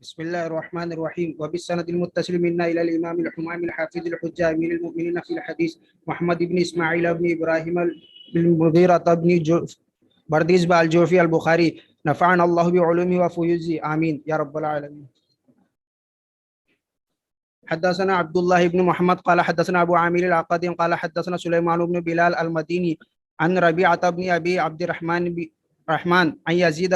بسم الله الرحمن الرحيم. وبالسند المتصل منا إلى الإمام الحمام الحافظ الحجة أمير المؤمنين في الحديث محمد بن إسماعيل بن إبراهيم بن مغيرة بن برديس الجوفي البخاري نفعنا الله بعلومه وفيوزه آمين يا رب العالمين. حدثنا عبد الله بن محمد قال حدثنا أبو عامر العقدي قال حدثنا سليمان بن بلال المديني عن ربيعة بن أبي عبد الرحمن عن يزيد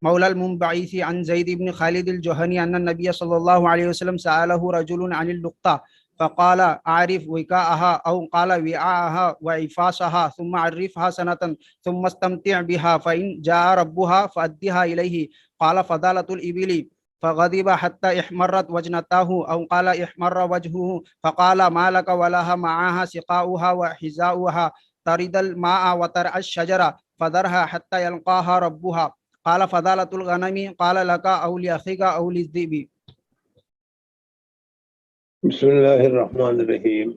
مولى المنبعث عن زيد بن خالد الجهني أن النبي صلى الله عليه وسلم سأله رجل عن اللقطة فقال أعرف وكاءها أو قال وعاءها وعفاسها ثم عرفها سنة ثم استمتع بها فإن جاء ربها فأدها إليه. قال فضالة الإبل فغضب حتى احمرت وجنتاه أو قال احمر وجهه فقال ما لك ولها معها سقاؤها وحذاؤها ترد الماء وترعى الشجرة فذرها حتى يلقاها ربها. قال فضالة الغنم قال لك أو لأخيك أو للذئب. بسم الله الرحمن الرحيم.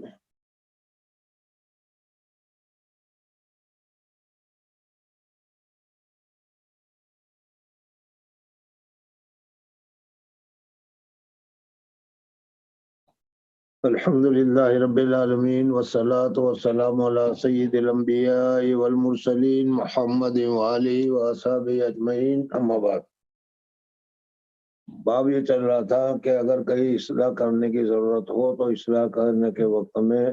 الحمد للہ رب العالمین والصلاة والسلام علی سید الانبیاء والمرسلین محمد وآلہ وصحبہ اجمعین اما بعد. باب یہ چل رہا تھا کہ اگر کہیں اصلاح کرنے کی ضرورت ہو تو اصلاح کرنے کے وقت میں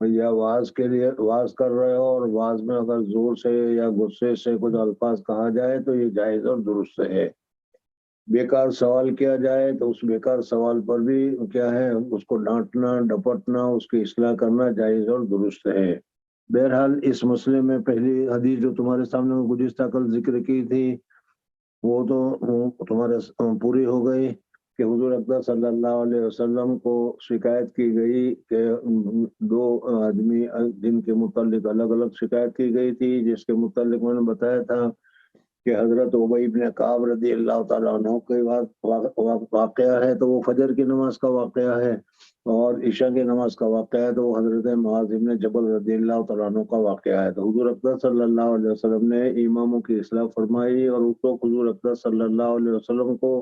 یا واعظ کے لیے واعظ کر رہے ہو اور واعظ میں اگر زور سے یا غصے سے کچھ الفاظ کہا جائے تو یہ جائز اور درست ہے. بیکار سوال کیا جائے تو اس بیکار سوال پر بھی کیا ہے اس کو ڈانٹنا ڈپٹنا اس کی اصلاح کرنا جائز اور درست ہے. بہرحال اس مسئلے میں پہلی حدیث جو تمہارے سامنے گزشتہ کل ذکر کی تھی وہ تو تمہارے پوری ہو گئی کہ حضور اکبر صلی اللہ علیہ وسلم کو شکایت کی گئی کہ دو آدمی جن کے متعلق الگ الگ شکایت کی گئی تھی، جس کے متعلق میں نے بتایا تھا کہ حضرت ابی بن کعب رضی اللہ تعالیٰ عنہ کے واقعہ ہے تو وہ فجر کی نماز کا واقعہ ہے، اور عشاء کی نماز کا واقعہ ہے تو وہ حضرت معاذ بن جبل رضی اللہ تعالیٰ عنہ کا واقعہ ہے. تو حضور اکبر صلی اللہ علیہ وسلم نے اماموں کی اصلاح فرمائی اور اس وقت حضور اکبر صلی اللہ علیہ وسلم کو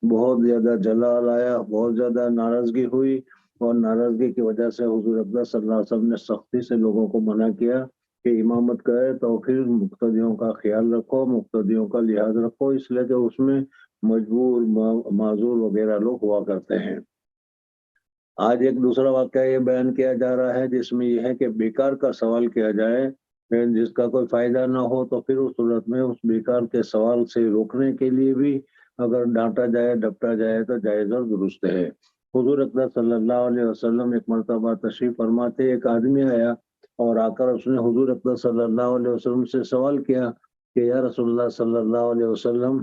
بہت زیادہ جلال آیا، بہت زیادہ ناراضگی ہوئی، اور ناراضگی کی وجہ سے حضور اکبر صلی اللہ علیہ وسلم نے سختی سے لوگوں کو منع کیا کہ امامت کرے تو پھر مقتدیوں کا خیال رکھو، مقتدیوں کا لحاظ رکھو، اس لیے کہ اس میں مجبور معذور وغیرہ لوگ ہوا کرتے ہیں. آج ایک دوسرا واقعہ یہ بیان کیا جا رہا ہے جس میں یہ ہے کہ بیکار کا سوال کیا جائے جس کا کوئی فائدہ نہ ہو تو پھر اس صورت میں اس بیکار کے سوال سے روکنے کے لیے بھی اگر ڈانٹا جائے ڈپٹا جائے تو جائز اور درست ہے. حضور اکبر صلی اللہ علیہ وسلم ایک مرتبہ تشریف فرماتے ایک آدمی آیا اور آ کر اس نے حضور اکبر صلی اللہ علیہ وسلم سے سوال کیا کہ یا رسول اللہ صلی اللہ علیہ وسلم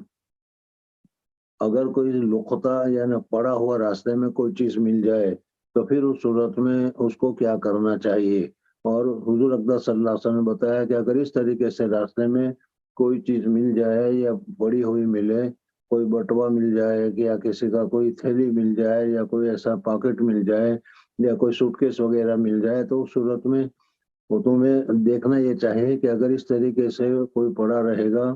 اگر کوئی لقطہ یعنی پڑا ہوا راستے میں کوئی چیز مل جائے تو پھر اس صورت میں اس کو کیا کرنا چاہیے. اور حضور اکبر صلی اللہ علیہ وسلم نے بتایا کہ اگر اس طریقے سے راستے میں کوئی چیز مل جائے یا پڑی ہوئی ملے، کوئی بٹوا مل جائے یا کسی کا کوئی تھیلی مل جائے یا کوئی ایسا پاکٹ مل جائے یا کوئی سوٹ کیس وغیرہ مل جائے تو اس صورت میں وہ تمہیں دیکھنا یہ چاہیے کہ اگر اس طریقے سے کوئی پڑا رہے گا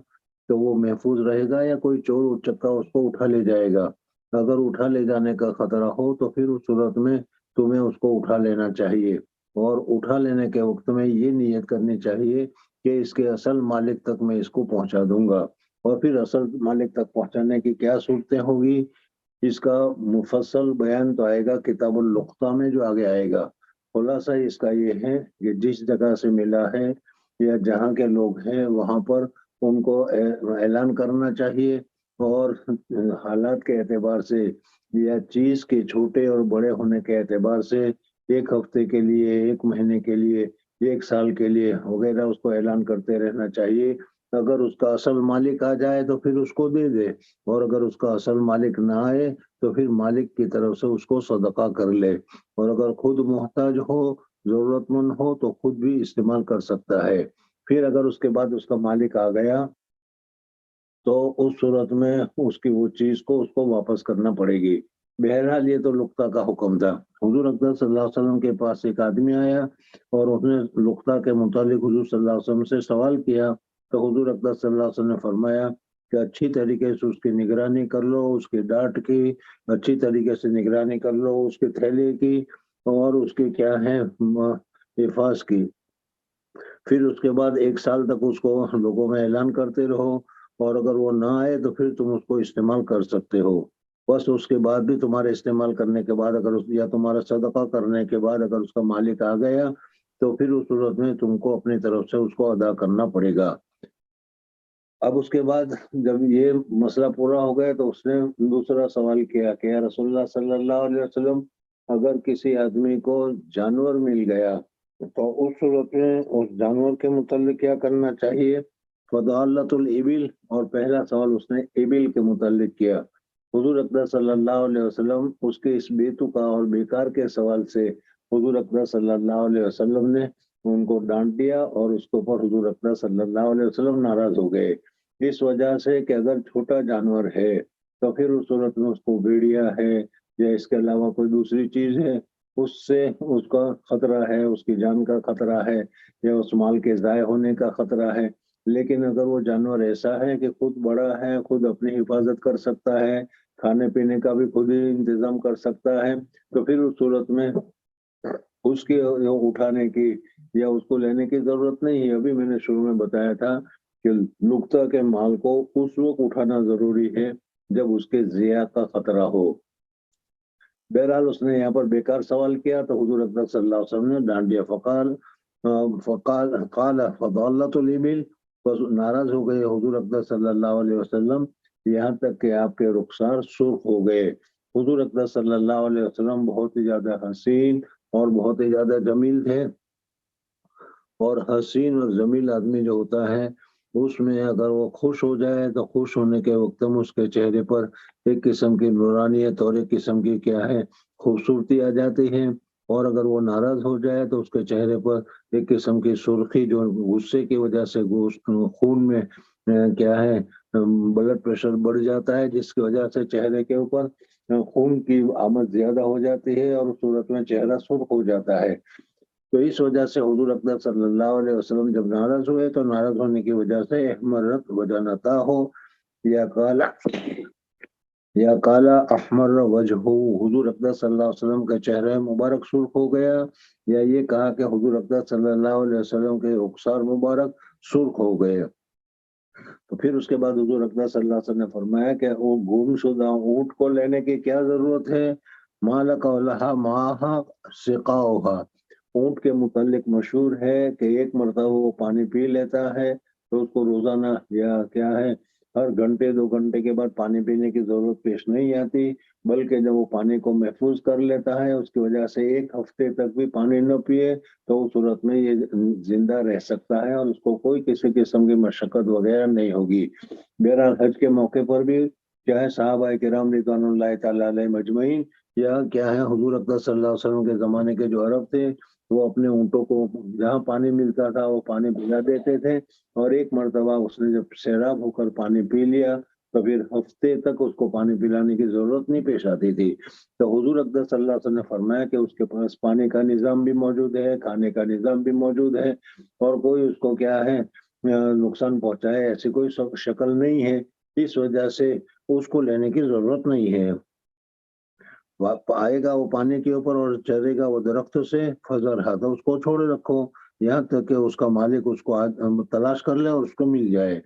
تو وہ محفوظ رہے گا یا کوئی چور اچکا اس کو اٹھا لے جائے گا. اگر اٹھا لے جانے کا خطرہ ہو تو پھر اس صورت میں تمہیں اس کو اٹھا لینا چاہیے، اور اٹھا لینے کے وقت میں یہ نیت کرنی چاہیے کہ اس کے اصل مالک تک میں اس کو پہنچا دوں گا. اور پھر اصل مالک تک پہنچانے کی کیا صورتیں ہوگی اس کا مفصل بیان تو آئے گا کتاب اللقطہ میں جو آگے آئے گا. خلاصہ اس کا یہ ہے کہ جس جگہ سے ملا ہے یا جہاں کے لوگ ہیں وہاں پر ان کو اعلان کرنا چاہیے، اور حالات کے اعتبار سے یا چیز کے چھوٹے اور بڑے ہونے کے اعتبار سے ایک ہفتے کے لیے، ایک مہینے کے لیے، ایک سال کے لیے وغیرہ اس کو اعلان کرتے رہنا چاہیے. اگر اس کا اصل مالک آ جائے تو پھر اس کو دے دے، اور اگر اس کا اصل مالک نہ آئے تو پھر مالک کی طرف سے اس کو صدقہ کر لے، اور اگر خود محتاج ہو، ضرورت مند ہو تو خود بھی استعمال کر سکتا ہے. پھر اگر اس کے بعد اس کا مالک آ گیا تو اس صورت میں اس کی وہ چیز کو اس کو واپس کرنا پڑے گی. بہرحال یہ تو لقطہ کا حکم تھا. حضور اکبر صلی اللہ علیہ وسلم کے پاس ایک آدمی آیا اور اس نے لقطہ کے متعلق حضور صلی اللہ علیہ وسلم سے سوال کیا تو حضور اکبر صلی اللہ علیہ وسلم نے فرمایا کہ اچھی طریقے سے اس کی نگرانی کر لو، اس کی ڈانٹ کی اچھی طریقے سے نگرانی کر لو، اس کے تھیلے کی اور اس کے کیا ہے حفاظ کی. پھر اس کے بعد 1 سال تک اس کو لوگوں میں اعلان کرتے رہو، اور اگر وہ نہ آئے تو پھر تم اس کو استعمال کر سکتے ہو. بس اس کے بعد بھی تمہارے استعمال کرنے کے بعد اگر یا تمہارا صدقہ کرنے کے بعد اگر اس کا مالک آ گیا تو پھر اس صورت میں تم کو اپنی طرف سے اس کو ادا کرنا پڑے گا. اب اس کے بعد جب یہ مسئلہ پورا ہو گیا تو اس نے دوسرا سوال کیا کہ یا رسول اللہ صلی اللہ علیہ وسلم، اگر کسی آدمی کو جانور مل گیا تو اس صورت میں اس جانور کے متعلق کیا کرنا چاہیے؟ فضالت الابل، اور پہلا سوال اس نے ابل کے متعلق کیا. حضور اقدس صلی اللہ علیہ وسلم اس کے اس بیتوقع اور بیکار کے سوال سے حضور اقدس صلی اللہ علیہ وسلم نے ان کو ڈانٹ دیا، اور اس کے اوپر حضور اقدس صلی اللہ علیہ وسلم ناراض ہو گئے، اس وجہ سے کہ اگر چھوٹا جانور ہے تو پھر اس صورت میں اس کو بھیڑیا ہے یا اس کے علاوہ کوئی دوسری چیز ہے، اس سے اس کا خطرہ ہے، اس کی جان کا خطرہ ہے یا اس مال کے ضائع ہونے کا خطرہ ہے. لیکن اگر وہ جانور ایسا ہے کہ خود بڑا ہے، خود اپنی حفاظت کر سکتا ہے، کھانے پینے کا بھی خود ہی انتظام کر سکتا ہے، تو پھر اس صورت میں اس کی اٹھانے کی یا اس کو لینے کی ضرورت نہیں ہے. ابھی میں نے شروع میں بتایا تھا کہ نقطہ کے مال کو اس وقت اٹھانا ضروری ہے جب اس کے ضیاع کا خطرہ ہو. بہرحال اس نے یہاں پر بیکار سوال کیا تو حضور اقدس صلی اللہ علیہ وسلم نے ڈانٹ دیا. قال فضالت الابل، بس ناراض ہو گئے حضور اقدس صلی اللہ علیہ وسلم، یہاں تک کہ آپ کے رخسار سرخ ہو گئے. حضور اقدس صلی اللہ علیہ وسلم بہت ہی زیادہ حسین اور بہت ہی زیادہ جمیل تھے، اور حسین اور جمیل آدمی جو ہوتا ہے اس میں اگر وہ خوش ہو جائے تو خوش ہونے کے وقت میں اس کے چہرے پر ایک قسم کی نورانیت اور ایک قسم کی کیا ہے خوبصورتی آ جاتی ہے، اور اگر وہ ناراض ہو جائے تو اس کے چہرے پر ایک قسم کی سرخی جو غصے کی وجہ سے خون میں کیا ہے بلڈ پریشر بڑھ جاتا ہے، جس کی وجہ سے چہرے کے اوپر خون کی آمد زیادہ ہو جاتی ہے اور اس صورت میں چہرہ سرخ ہو جاتا ہے. تو اس وجہ سے حضور اقدس صلی اللہ علیہ وسلم جب ناراض ہوئے تو ناراض ہونے کی وجہ سے احمرت وجنتا ہو یا کالا احمر وجہ، حضور اقدس صلی اللہ علیہ وسلم کا چہرہ مبارک سرخ ہو گیا، یا یہ کہا کہ حضور اقدس صلی اللہ علیہ وسلم کے رخسار مبارک سرخ ہو گئے. تو پھر اس کے بعد حضور اقدس صلی اللہ علیہ وسلم نے فرمایا کہ وہ گم شدہ اونٹ کو لینے کی کیا ضرورت ہے؟ مالک لہا ماہا سقاؤہا، اونٹ کے متعلق مشہور ہے کہ ایک مرتبہ وہ پانی پی لیتا ہے تو اس کو روزانہ یا کیا ہے ہر گھنٹے 2 گھنٹے کے بعد پانی پینے کی ضرورت پیش نہیں آتی، بلکہ جب وہ پانی کو محفوظ کر لیتا ہے اس کی وجہ سے 1 ہفتے تک بھی پانی نہ پیے تو اس صورت میں یہ زندہ رہ سکتا ہے اور اس کو کوئی کسی قسم کی مشقت وغیرہ نہیں ہوگی. بہرحال حج کے موقع پر بھی کیا ہے صحابہ کرام رضوان اللہ تعالیٰ علیہ مجمعین یا کیا ہے حضور اقدس صلی اللہ علیہ وسلم کے زمانے کے جو عرب تھے وہ اپنے اونٹوں کو جہاں پانی ملتا تھا وہ پانی پلا دیتے تھے، اور ایک مرتبہ اس نے جب سیراب ہو کر پانی پی لیا تو پھر ہفتے تک اس کو پانی پلانے کی ضرورت نہیں پیش آتی تھی. تو حضور اقدس صلی اللہ علیہ وسلم نے فرمایا کہ اس کے پاس پانی کا نظام بھی موجود ہے، کھانے کا نظام بھی موجود ہے، اور کوئی اس کو کیا ہے نقصان پہنچائے ایسی کوئی شکل نہیں ہے، اس وجہ سے اس کو لینے کی ضرورت نہیں ہے. آئے گا وہ پانی کے اوپر اور چرے گا وہ درخت سے، فضر ہے تو اس کو چھوڑے رکھو یہاں تک کہ اس کا مالک اس کو تلاش کر لے اور اس کو مل جائے.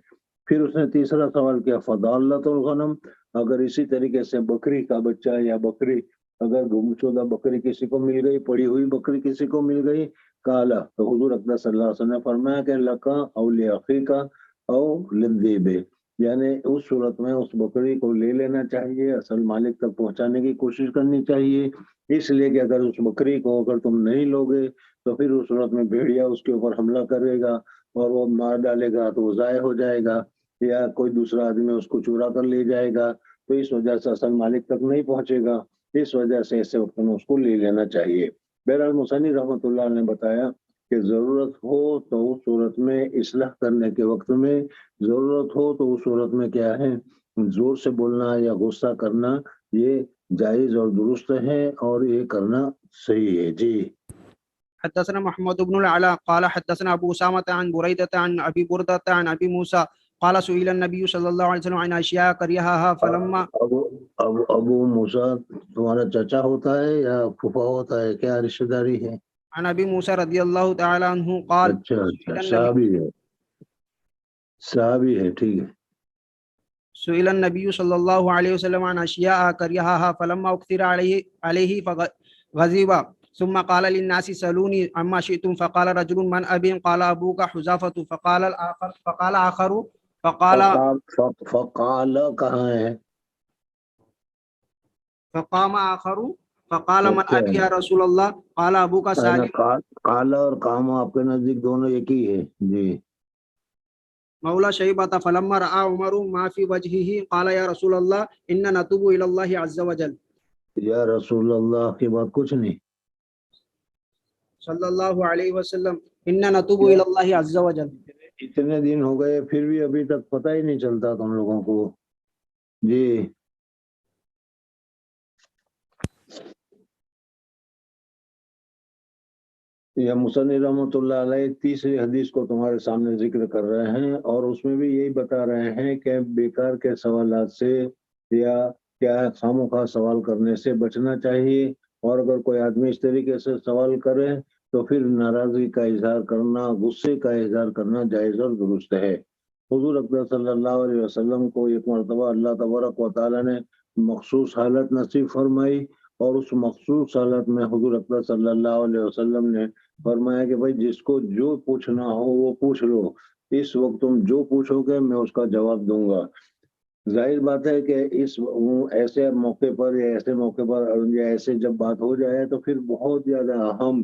پھر اس نے تیسرا سوال کیا فضالت الغنم، اگر اسی طریقے سے بکری کا بچہ یا بکری اگر گمشدہ بکری کسی کو مل گئی، پڑی ہوئی بکری کسی کو مل گئی، کالا تو حضور اقدس صلی اللہ علیہ وسلم نے فرمایا کہ لکا او لأخیکا او للذئب، یعنی اس صورت میں اس بکری کو لے لینا چاہیے، اصل مالک تک پہنچانے کی کوشش کرنی چاہیے، اس لیے کہ اگر اس بکری کو اگر تم نہیں لوگے تو پھر اس صورت میں بھیڑیا اس کے اوپر حملہ کرے گا اور وہ مار ڈالے گا تو وہ ضائع ہو جائے گا، یا کوئی دوسرا آدمی اس کو چورا کر لے جائے گا، تو اس وجہ سے اصل مالک تک نہیں پہنچے گا، اس وجہ سے ایسے وقت میں اس کو لے لینا چاہیے. بہرحال مصنف رحمۃ اللہ نے بتایا کہ ضرورت ہو تو اس صورت میں اصلاح کرنے کے وقت میں ضرورت ہو تو اس صورت میں کیا ہے زور سے بولنا یا غصہ کرنا یہ جائز اور درست ہے اور یہ کرنا صحیح ہے. جی حدثنا محمد بن العلاء قال حدثنا ابو اسامة عن بريدة عن ابي بردة عن ابي موسى قال سئل النبي صلى الله عليه وسلم عن أشياء كرهها فلما ابو موسیٰ تمہارا چچا ہوتا ہے یا پھوپھا ہوتا ہے، کیا رشتہ داری ہے؟ عن أبي موسى رضي الله تعالى عنه قال اچھا سئل النبي صحابی ہے ٹھیک ہے. سئل النبي صلى الله عليه وسلم عن أشياء كرهها فلما أكثر عليه فغضب ثم قال للناس سألوني عما شئتم فقال رجل من أبي قال أبوك حذافة فقال آخر فقال کہاں ہے؟ فقام آخر فقال من أبي يا رسول الله قال أبوك سالم. قال اور قام آپ کے نزدیک دونوں ایک ہی ہے جی. مولا شیبة فلما رأى عمر ما في وجهه قال يا رسول الله إن نتوب إلى الله عز وجل. یا رسول اللہ کی بات کچھ نہیں صلی اللہ علیہ وسلم إن نتوب إلى الله عز وجل. اتنے دن ہو گئے پھر بھی ابھی تک پتہ ہی نہیں چلتا تم لوگوں کو جی. یہ مصنف رحمۃ اللہ علیہ تیسری حدیث کو تمہارے سامنے ذکر کر رہے ہیں اور اس میں بھی یہی بتا رہے ہیں کہ بیکار کے سوالات سے یا کیا خواہ سوال کرنے سے بچنا چاہیے، اور اگر کوئی آدمی اس طریقے سے سوال کرے تو پھر ناراضگی کا اظہار کرنا، غصے کا اظہار کرنا جائز اور درست ہے. حضور اکرم صلی اللہ علیہ وسلم کو ایک مرتبہ اللہ تبارک و تعالیٰ نے مخصوص حالت نصیب فرمائی، اور اس مخصوص حالت میں حضور اکرم صلی اللہ علیہ وسلم نے فرمایا کہ بھائی جس کو جو پوچھنا ہو وہ پوچھ لو، اس وقت تم جو پوچھو گے میں اس کا جواب دوں گا. ظاہر بات ہے کہ اس ایسے موقع پر یا ایسے جب بات ہو جائے تو پھر بہت زیادہ اہم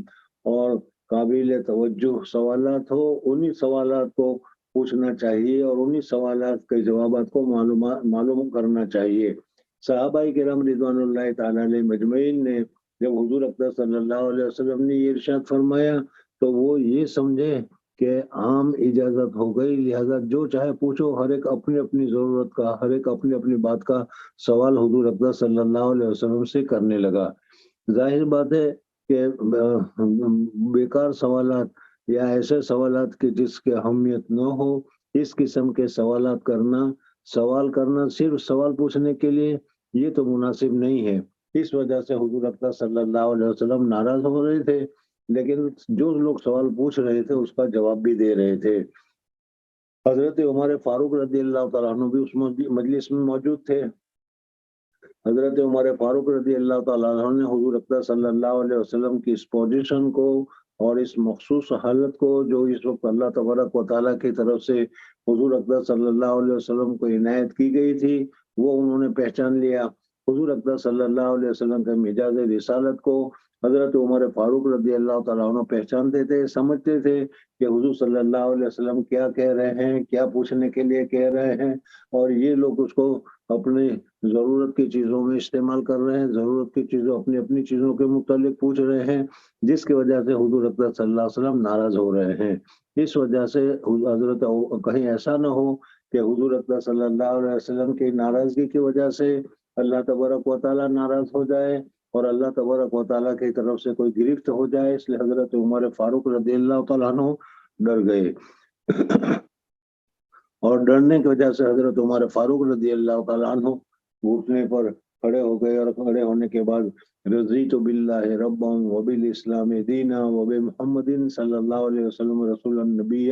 اور قابل توجہ سوالات ہو، انہی سوالات کو پوچھنا چاہیے اور انہی سوالات کے جوابات کو معلوم کرنا چاہیے. صحابہ کرام رضوان اللہ تعالیٰ علیہ مجمعین نے جب حضور اکرم صلی اللہ علیہ وسلم نے یہ ارشاد فرمایا تو وہ یہ سمجھے کہ عام اجازت ہو گئی، لہذا جو چاہے پوچھو، ہر ایک اپنی اپنی ضرورت کا، ہر ایک اپنی اپنی بات کا سوال حضور اکرم صلی اللہ علیہ وسلم سے کرنے لگا. ظاہر بات ہے کہ بیکار سوالات یا ایسے سوالات کے جس کی اہمیت نہ ہو، اس قسم کے سوالات سوال کرنا صرف سوال پوچھنے کے لیے یہ تو مناسب نہیں ہے. اس وجہ سے حضور اکرم صلی اللہ علیہ وسلم ناراض ہو رہے تھے، لیکن جو لوگ سوال پوچھ رہے تھے اس کا جواب بھی دے رہے تھے. حضرت عمر فاروق رضی اللہ تعالیٰ عنہ بھی اس مجلس میں موجود تھے. حضرت عمر فاروق رضی اللہ تعالیٰ عنہ نے حضور اکرم صلی اللہ علیہ وسلم کی اس پوزیشن کو اور اس مخصوص حالت کو جو اس وقت اللہ تبارک و تعالیٰ کی طرف سے حضور اکرم صلی اللہ علیہ وسلم کو عنایت کی گئی تھی، وہ انہوں نے پہچان لیا. حضور اکرم صلی اللہ علیہ وسلم کے مجاز رسالت کو حضرت عمر فاروق رضی اللہ تعالیٰ عنہ پہچانتے تھے، سمجھتے تھے کہ حضور صلی اللہ علیہ وسلم کیا کہہ رہے ہیں، کیا پوچھنے کے لیے کہہ رہے ہیں، اور یہ لوگ اس کو اپنی ضرورت کی چیزوں میں استعمال کر رہے ہیں، ضرورت کی چیزوں اپنی چیزوں کے متعلق پوچھ رہے ہیں، جس کی وجہ سے حضور اکرم صلی اللہ علیہ وسلم ناراض ہو رہے ہیں. اس وجہ سے حضرت کہیں ایسا نہ ہو کہ حضور اکرم صلی اللہ علیہ وسلم کی ناراضگی کی وجہ سے اللہ تبارک و تعالیٰ ناراض ہو جائے اور اللہ تبارک و تعالیٰ کی طرف سے کوئی گرفت ہو جائے. اس لیے حضرت عمر فاروق رضی اللہ تعالیٰ عنہ ڈر گئے اور ڈرنے کی وجہ سے حضرت عمر فاروق رضی اللہ تعالیٰ عنہ گھٹنے پر کھڑے ہو گئے، اور کھڑے ہونے کے بعد رضیت باللہ ربا وبالاسلام دینا وبمحمد صلی اللہ علیہ وسلم رسول النبی،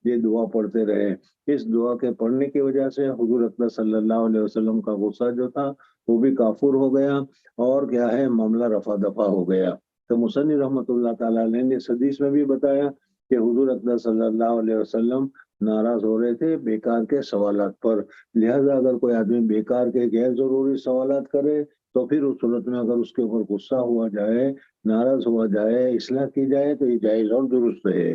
یہ دعا پڑھتے رہے. اس دعا کے پڑھنے کی وجہ سے حضور اکرم صلی اللہ علیہ وسلم کا غصہ جو تھا وہ بھی کافور ہو گیا اور کیا ہے معاملہ رفع دفع ہو گیا. تو مصنف رحمۃ اللہ تعالیٰ علیہ نے اس حدیث میں بھی بتایا کہ حضور اکرم صلی اللہ علیہ وسلم ناراض ہو رہے تھے بیکار کے سوالات پر، لہذا اگر کوئی آدمی بیکار کے غیر ضروری سوالات کرے تو پھر اس صورت میں اگر اس کے اوپر غصہ ہوا جائے، ناراض ہوا جائے، اصلاح کی جائے تو یہ جائز اور درست ہے.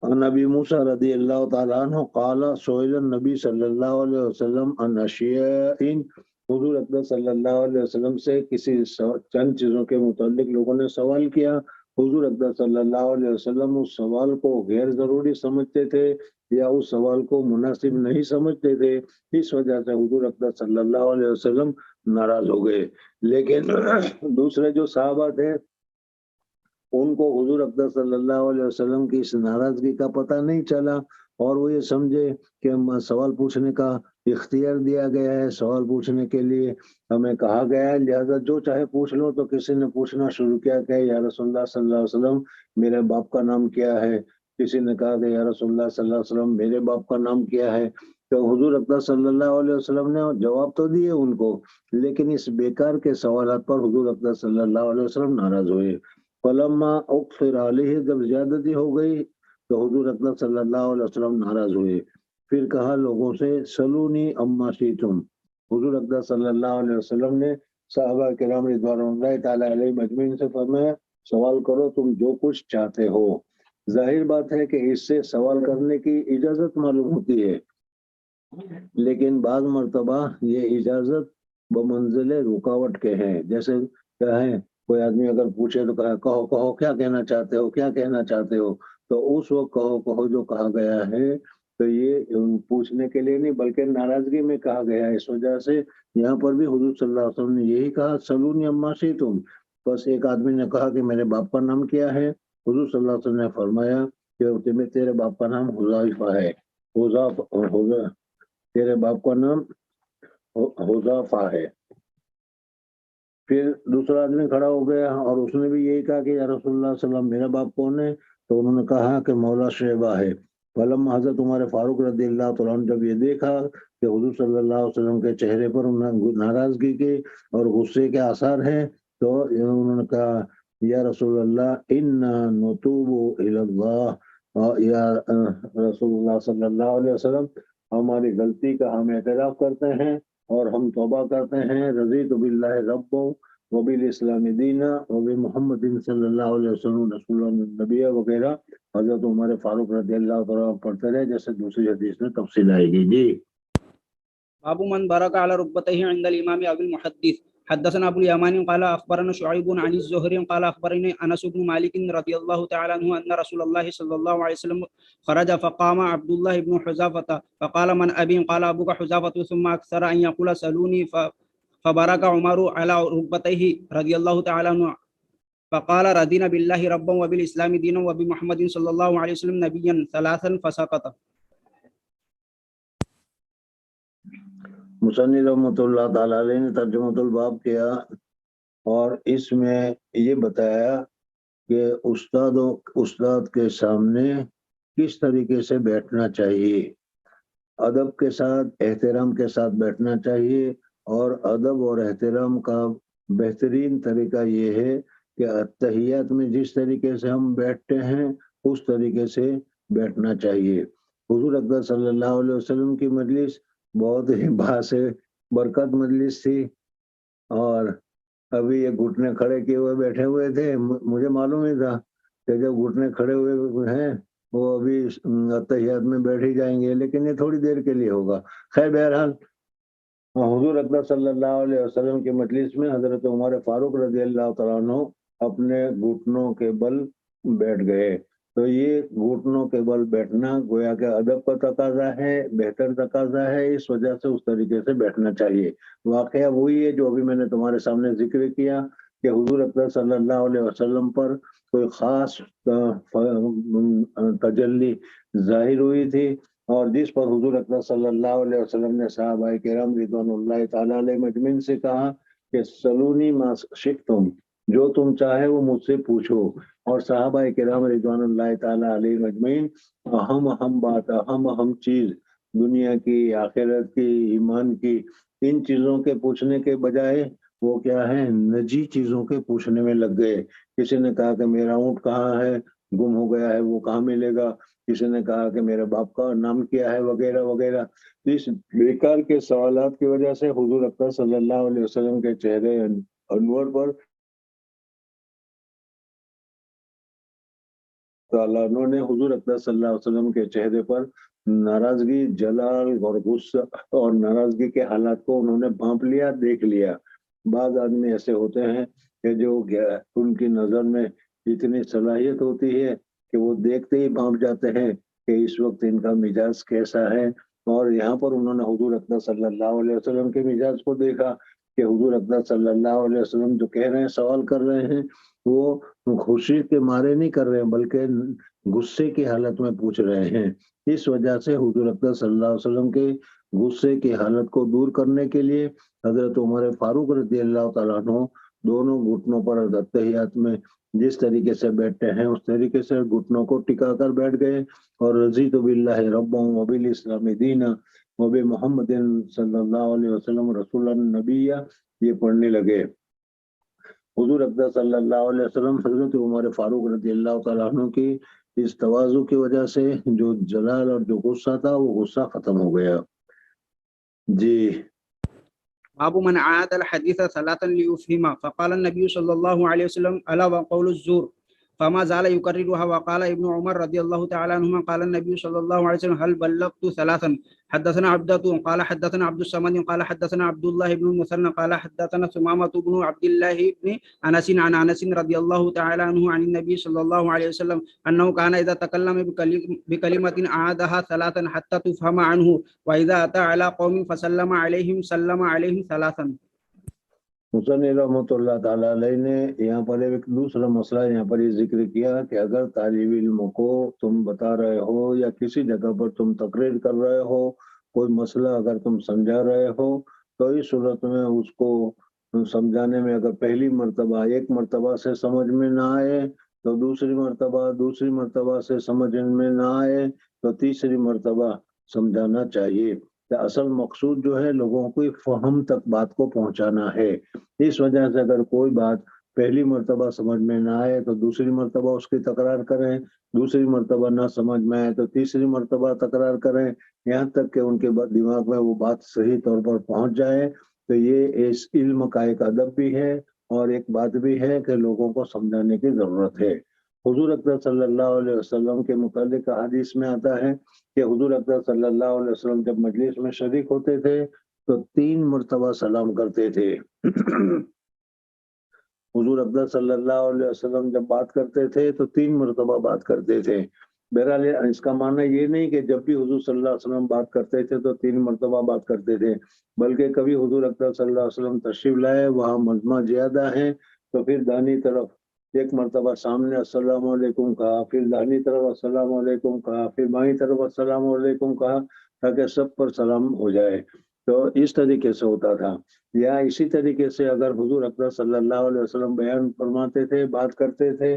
عن ابی موسیٰ رضی اللہ تعالیٰ عنہ قال سئل النبی صلی اللہ علیہ وسلم عن اشیاء، حضور اکرم صلی اللہ علیہ وسلم سے کسی چند چیزوں کے متعلق لوگوں نے سوال کیا. حضور اکرم صلی اللہ علیہ وسلم اس سوال کو غیر ضروری سمجھتے تھے یا اس سوال کو مناسب نہیں سمجھتے تھے، اس وجہ سے حضور اکرم صلی اللہ علیہ وسلم ناراض ہو گئے. لیکن دوسرے جو صحابہ تھے ان کو حضور اقدس صلی اللہ علیہ وسلم کی اس ناراضگی کا پتہ نہیں چلا اور وہ یہ سمجھے کہ سوال پوچھنے کا اختیار دیا گیا ہے، سوال پوچھنے کے لیے ہمیں کہا گیا ہے، لہذا جو چاہے پوچھ لو۔ تو کسی نے پوچھنا شروع کیا کہ یا رسول اللہ صلی اللہ علیہ وسلم میرے باپ کا نام کیا ہے؟ کسی نے کہا کہ یا رسول اللہ صلی اللہ علیہ وسلم میرے باپ کا نام کیا ہے؟ تو حضور اقدس صلی اللہ علیہ وسلم نے جواب تو دیے ان کو، لیکن اس بیکار کے سوالات پر حضور اقدس صلی اللہ علیہ وسلم ناراض ہوئے۔ فلما اکثر علیہ، جب زیادتی ہو گئی تو حضور اقدس صلی اللہ علیہ وسلم ناراض ہوئے۔ پھر کہا لوگوں سے سلونی اما شئتم، حضور اقدس صلی اللہ علیہ وسلم نے صحابہ کرام رضوان اللہ تعالی علیہ مجمعین سے فرمایا سوال کرو تم جو کچھ چاہتے ہو۔ ظاہر بات ہے کہ اس سے سوال کرنے کی اجازت معلوم ہوتی ہے، لیکن بعض مرتبہ یہ اجازت بمنزل رکاوٹ کے ہیں۔ جیسے کیا ہے، کوئی آدمی اگر پوچھے تو کہو کہو کیا کہنا چاہتے ہو، کیا کہنا چاہتے ہو، تو اس وقت کہو کہو جو کہا گیا ہے تو یہ پوچھنے کے لیے نہیں بلکہ ناراضگی میں کہا گیا ہے۔ اس وجہ سے یہاں پر بھی حضور صلی اللہ علیہ وسلم نے یہی کہا سلونی اما شئتم۔ بس ایک آدمی نے کہا کہ میرے باپ کا نام کیا ہے؟ حضور صلی اللہ علیہ وسلم نے فرمایا کہ تیرے باپ کا نام حذیفہ ہے، تیرے باپ کا نام حذیفہ ہے۔ پھر دوسرا آدمی کھڑا ہو گیا اور اس نے بھی یہی کہا کہ یا رسول اللہ صلی اللہ علیہ وسلم میرا باپ کون ہے؟ تو انہوں نے کہا کہ مولا شیبہ ہے۔ فلما حضرت عمر فاروق رضی اللہ تعالیٰ عنہ جب یہ دیکھا کہ حضور صلی اللہ علیہ وسلم کے چہرے پر ناراضگی کے اور غصے کے آثار ہیں، تو انہوں نے کہا یا رسول اللہ انا نتوب الی اللہ، یا رسول اللہ صلی اللہ علیہ وسلم ہماری غلطی کا ہم اعتراف کرتے ہیں اور ہم توبہ کرتے ہیں۔ رضیت باللہ رب وبالاسلام دینا وبمحمد صلی اللہ علیہ وسلم رسول النبی وغیرہ حضرت عمر فاروق رضی اللہ تعالیٰ پڑھتے رہے، جیسے دوسری حدیث میں تفصیل آئے گی۔ جی باب من برك على ركبتيه عند الامام ابي المحدث حدثنا ابو اليماني قال اخبرنا شعيب عن الزهري قال اخبرني انس بن مالك رضي الله تعالى عنه ان رسول الله صلى الله عليه وسلم خرج فقام عبد الله بن حذافة فقال من ابي؟ قال ابوك حذافة، ثم اكثر ان يقول سلوني فبرك عمر على ركبتيه رضي الله تعالى عنه فقال رضينا بالله ربا وبالاسلام دينا وبمحمد صلى الله عليه وسلم نبيا ثلاثا فسقط۔ مصنف رحمۃ اللہ تعالی علیہ نے ترجمۃ الباب کیا اور اس میں یہ بتایا کہ استاد کے سامنے کس طریقے سے بیٹھنا چاہیے، ادب کے ساتھ احترام کے ساتھ بیٹھنا چاہیے، اور ادب اور احترام کا بہترین طریقہ یہ ہے کہ تحیات میں جس طریقے سے ہم بیٹھتے ہیں اس طریقے سے بیٹھنا چاہیے۔ حضور اکرم صلی اللہ علیہ وسلم کی مجلس بہت ہی باعث برکت مجلس تھی، اور ابھی یہ گھٹنے کھڑے کیے ہوئے بیٹھے ہوئے تھے۔ مجھے معلوم ہی تھا کہ جب گھٹنے کھڑے ہوئے ہیں وہ ابھی تحیات میں بیٹھ ہی جائیں گے، لیکن یہ تھوڑی دیر کے لیے ہوگا۔ خیر بہرحال حضور اکرم صلی اللہ علیہ وسلم کی مجلس میں حضرت عمر فاروق رضی اللہ تعالیٰ عنہ اپنے گھٹنوں کے بل بیٹھ گئے۔ تو یہ گھٹنوں کے بل بیٹھنا گویا کہ ادب کا تقاضا ہے، بہتر تقاضا ہے، اس وجہ سے اس طریقے سے بیٹھنا چاہیے۔ واقعہ وہی ہے جو ابھی میں نے تمہارے سامنے ذکر کیا کہ حضور اکرم صلی اللہ علیہ وسلم پر کوئی خاص تجلی ظاہر ہوئی تھی، اور جس پر حضور اکرم صلی اللہ علیہ وسلم نے صحابہ کرام رضوان اللہ تعالیٰ علیہ مجمعین سے کہا کہ سلونی ما شئتم، جو تم چاہے وہ مجھ سے پوچھو۔ اور صحابہ کرام رضوان اللہ تعالیٰ علیہ مجمعین اہم بات، اہم چیز دنیا کی، آخرت کی، ایمان کی، ان چیزوں کے پوچھنے کے بجائے وہ کیا ہے، نجی چیزوں کے پوچھنے میں لگ گئے۔ کسی نے کہا کہ میرا اونٹ کہاں ہے، گم ہو گیا ہے، وہ کہاں ملے گا؟ کسی نے کہا کہ میرے باپ کا نام کیا ہے، وغیرہ وغیرہ۔ اس بیکار کے سوالات کی وجہ سے حضور اکرم صلی اللہ علیہ وسلم کے چہرے انور پر انہوں نے حضور اکرم صلی اللہ علیہ وسلم کے چہرے پر ناراضگی، جلال اور غصہ اور ناراضگی کے حالات کو انہوں نے بھانپ لیا، دیکھ لیا۔ بعض آدمی ایسے ہوتے ہیں کہ جو ان کی نظر میں اتنی صلاحیت ہوتی ہے کہ وہ دیکھتے ہی بھانپ جاتے ہیں کہ اس وقت ان کا مزاج کیسا ہے، اور یہاں پر انہوں نے حضور اکرم صلی اللہ علیہ وسلم کے مزاج کو دیکھا کہ حضور اقدس صلی اللہ علیہ وسلم جو کہہ رہے ہیں، سوال کر رہے ہیں، وہ خوشی کے مارے نہیں کر رہے ہیں بلکہ غصے کی حالت میں پوچھ رہے ہیں۔ اس وجہ سے حضور اقدس صلی اللہ علیہ وسلم کے غصے کی حالت کو دور کرنے کے لیے حضرت عمر فاروق رضی اللہ تعالیٰ عنہ دونوں گھٹنوں پر تحیات میں جس طریقے سے بیٹھتے ہیں اس طریقے سے گھٹنوں کو ٹکا کر بیٹھ گئے اور رضیت باللہ ربا وبالاسلام دینا وبمحمد صلی اللہ علیہ وسلم رسول النبی یہ پڑھنے لگے۔ حضور اقدس صلی اللہ علیہ وسلم حضرت عمر فاروق رضی اللہ تعالیٰ عنہ کی اس تواضع کی وجہ سے جو جلال اور جو غصہ تھا وہ غصہ ختم ہو گیا۔ جی باب من عاد الحديث ثلاثا ليفهم فقال النبي صلى الله عليه وسلم ألا وقول الزور فما زال يكررها وقال ابن عمر رضي الله تعالى عنهما قال النبي صلى الله عليه وسلم هل بلغت ثلاثا حدثنا عبدة قال حدثنا عبد الصمد قال حدثنا عبد الله بن المثنى قال حدثنا ثمامة بن عبد الله بن أنس عن أنس رضي الله تعالى عنه عن النبي صلى الله عليه وسلم أنه كان إذا تكلم بكلمة أعادها ثلاثا حتى تفهم عنه وإذا أتى على قوم فسلم عليهم ثلاثا۔ مصنف رحمۃ اللہ تعالیٰ علیہ نے یہاں پر ایک دوسرا مسئلہ یہاں پر یہ ذکر کیا کہ اگر طالب علم کو تم بتا رہے ہو یا کسی جگہ پر تم تقریر کر رہے ہو، کوئی مسئلہ اگر تم سمجھا رہے ہو تو اس صورت میں اس کو سمجھانے میں اگر پہلی مرتبہ ایک مرتبہ سے سمجھ میں نہ آئے تو دوسری مرتبہ سے سمجھ میں نہ آئے تو تیسری مرتبہ سمجھانا چاہیے۔ اصل مقصود جو ہے لوگوں کو فہم تک بات کو پہنچانا ہے۔ اس وجہ سے اگر کوئی بات پہلی مرتبہ سمجھ میں نہ آئے تو دوسری مرتبہ اس کی تکرار کریں، دوسری مرتبہ نہ سمجھ میں آئے تو تیسری مرتبہ تکرار کریں، یہاں تک کہ ان کے دماغ میں وہ بات صحیح طور پر پہنچ جائے۔ تو یہ اس علم کا ایک ادب بھی ہے اور ایک بات بھی ہے کہ لوگوں کو سمجھانے کی ضرورت ہے۔ حضور اقدس صلی اللہ علیہ وسلم کے متعلق حدیث میں آتا ہے کہ حضور اقدس صلی اللہ علیہ وسلم جب مجلس میں شریک ہوتے تھے تو 3 مرتبہ سلام کرتے تھے۔ حضور اقدس صلی اللہ علیہ وسلم جب بات کرتے تھے تو 3 مرتبہ بات کرتے تھے۔ بہرحال اس کا معنی یہ نہیں کہ جب بھی حضور صلی اللہ علیہ وسلم بات کرتے تھے تو 3 مرتبہ بات کرتے تھے، بلکہ کبھی حضور اقدس صلی اللہ علیہ وسلم تشریف لائے، وہاں مجمع زیادہ ہیں تو پھر دانی طرف ایک مرتبہ سامنے السلام علیکم کہا، پھر دانی طرف السلام علیکم کہا، پھر بائیں طرف السلام علیکم کہا تاکہ سب پر سلام ہو جائے۔ تو اس طریقے سے ہوتا تھا۔ یا اسی طریقے سے اگر حضور اقدس صلی اللہ علیہ وسلم بیان فرماتے تھے، بات کرتے تھے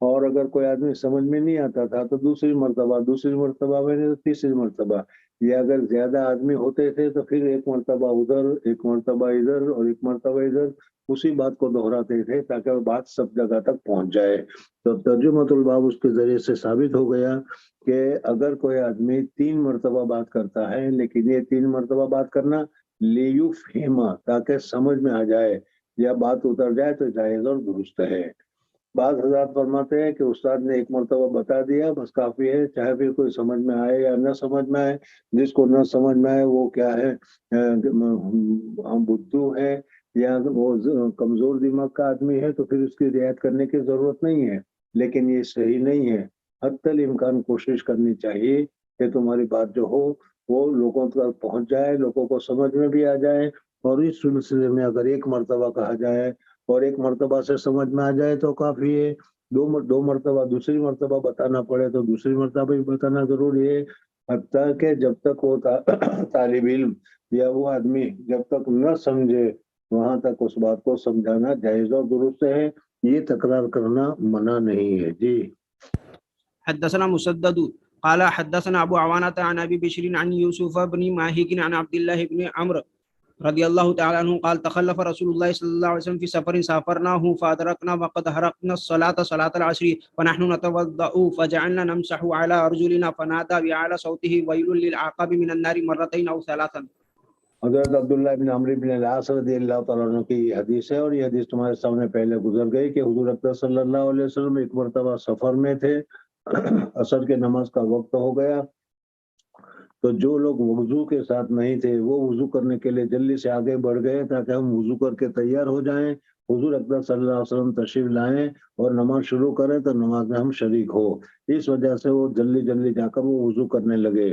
اور اگر کوئی آدمی سمجھ میں نہیں آتا تھا تو دوسری مرتبہ میں نے تو تیسری مرتبہ، یا اگر زیادہ آدمی ہوتے تھے تو پھر ایک مرتبہ ادھر، ایک مرتبہ ادھر اور ایک مرتبہ ادھر، اسی بات کو دہراتے تھے تاکہ وہ بات سب جگہ تک پہنچ جائے۔ تو ترجمۃ الباب اس کے ذریعے سے ثابت ہو گیا کہ اگر کوئی آدمی 3 مرتبہ بات کرتا ہے، لیکن یہ 3 مرتبہ بات کرنا لیفہما تاکہ سمجھ میں آ جائے یا بات اتر جائے تو جائز اور درست ہے۔ بعض حضرات فرماتے ہیں کہ استاد نے 1 مرتبہ بتا دیا بس کافی ہے، چاہے پھر کوئی سمجھ میں آئے یا نہ سمجھ میں آئے، جس کو نہ سمجھ میں آئے وہ کیا ہے، ہم بدھو ہے یا وہ کمزور دماغ کا آدمی ہے تو پھر اس کی رعایت کرنے کی ضرورت نہیں ہے، لیکن یہ صحیح نہیں ہے۔ حتی الامکان کوشش کرنی چاہیے کہ تمہاری بات جو ہو وہ لوگوں تک پہنچ جائے، لوگوں کو سمجھ میں بھی آ جائے، اور اس سلسلے میں اگر 1 مرتبہ کہا جائے اور 1 مرتبہ سے سمجھ میں آ جائے تو کافی ہے، 2 مرتبہ دوسری مرتبہ بتانا پڑے تو دوسری مرتبہ بھی بتانا ضروری ہے، حتیٰ کہ جب تک وہ طالب علم یا وہ آدمی جب تک نہ سمجھے وہاں تک اس بات کو سمجھانا جائز اور درست ہے، یہ تکرار کرنا منع نہیں ہے۔ جی حدثنا مسدد قال حدثنا ابو عوانة عن ابي بشر عن يوسف بن ماهك عن عبد الله بن عمرو رضي الله تعالى عنه قال تخلف رسول الله صلى الله عليه وسلم في سفر سافرناه فأدركنا وقد حرقنا صلاة العصر ونحن نتوضأ فجعلنا نمسح على أرجلنا فنادى بأعلى صوته ويل للعقاب من النار مرتين أو ثلاثا۔ حضرت عبداللہ بن عمرو بن العاص رضی اللہ تعالیٰ عنہ کی حدیث ہے، اور یہ حدیث تمہارے سامنے پہلے گزر گئی کہ حضور اقدس صلی اللہ علیہ وسلم 1 مرتبہ سفر میں تھے، عصر کے نماز کا وقت ہو گیا تو جو لوگ وضو کے ساتھ نہیں تھے وہ وضو کرنے کے لیے جلدی سے آگے بڑھ گئے تاکہ ہم وضو کر کے تیار ہو جائیں، حضور اقدس صلی اللہ علیہ وسلم تشریف لائیں اور نماز شروع کریں تو نماز میں ہم شریک ہو۔ اس وجہ سے وہ جلدی جا کر وہ وضو کرنے لگے۔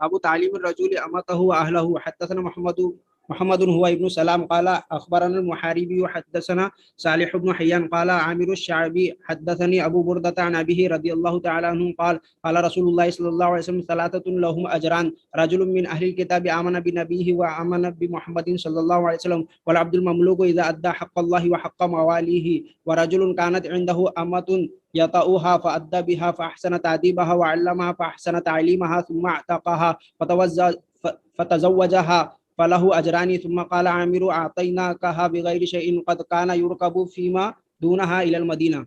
أبو تعليم الرجل أمته وأهله حدثنا محمد هو ابن سلام قال أخبرنا المحاربي حدثنا صالح بن حيان قال عامر الشعبي حدثني أبو بردة عن أبيه رضي الله تعالى عنه قال قال رسول الله صلى الله عليه وسلم 3 لهم أجران رجل من أهل الكتاب آمن بنبيه وآمن بمحمد صلى الله عليه وسلم والعبد المملوك إذا أدى حق الله وحق مواليه ورجل كانت عنده أمة يطأها فأدى بها فأحسن تأديبها وعلمها فأحسن تعليمها ثم اعتقها فتزوجها فله أجران. ثم قال عامر أعطيناكها بغير شيء قد كان يركب فيما دونها إلى المدينة.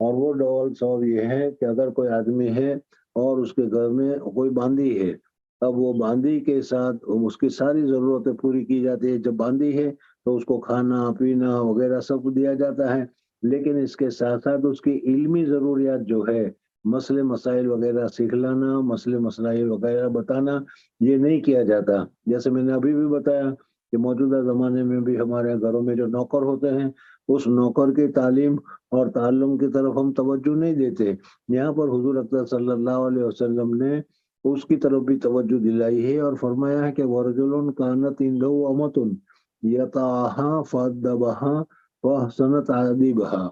اور وہ ڈبل ثواب یہ ہے کہ اگر کوئی آدمی ہے اور اس کے گھر میں کوئی باندی ہے، اب وہ باندی کے ساتھ اس کی ساری ضرورتیں پوری کی جاتی ہے. جب باندی ہے تو اس کو کھانا پینا وغیرہ سب دیا جاتا ہے، لیکن اس کے ساتھ ساتھ اس کی علمی ضروریات جو ہے، مسئلے مسائل وغیرہ سکھلانا، مسئلے مسائل وغیرہ بتانا، یہ نہیں کیا جاتا. جیسے میں نے ابھی بھی بتایا کہ موجودہ زمانے میں بھی ہمارے گھروں میں جو نوکر ہوتے ہیں، اس نوکر کی تعلیم اور تعلم کی طرف ہم توجہ نہیں دیتے. یہاں پر حضور اکرم صلی اللہ علیہ وسلم نے اس کی طرف بھی توجہ دلائی ہے اور فرمایا ہے کہ وَرَجُلٌ كَانَتْ عِنْدَهُ أَمَةٌ يَطَاعَهَا فَأَدَّبَهَا وَأَحْسَنَ تَأْدِيبَهَا،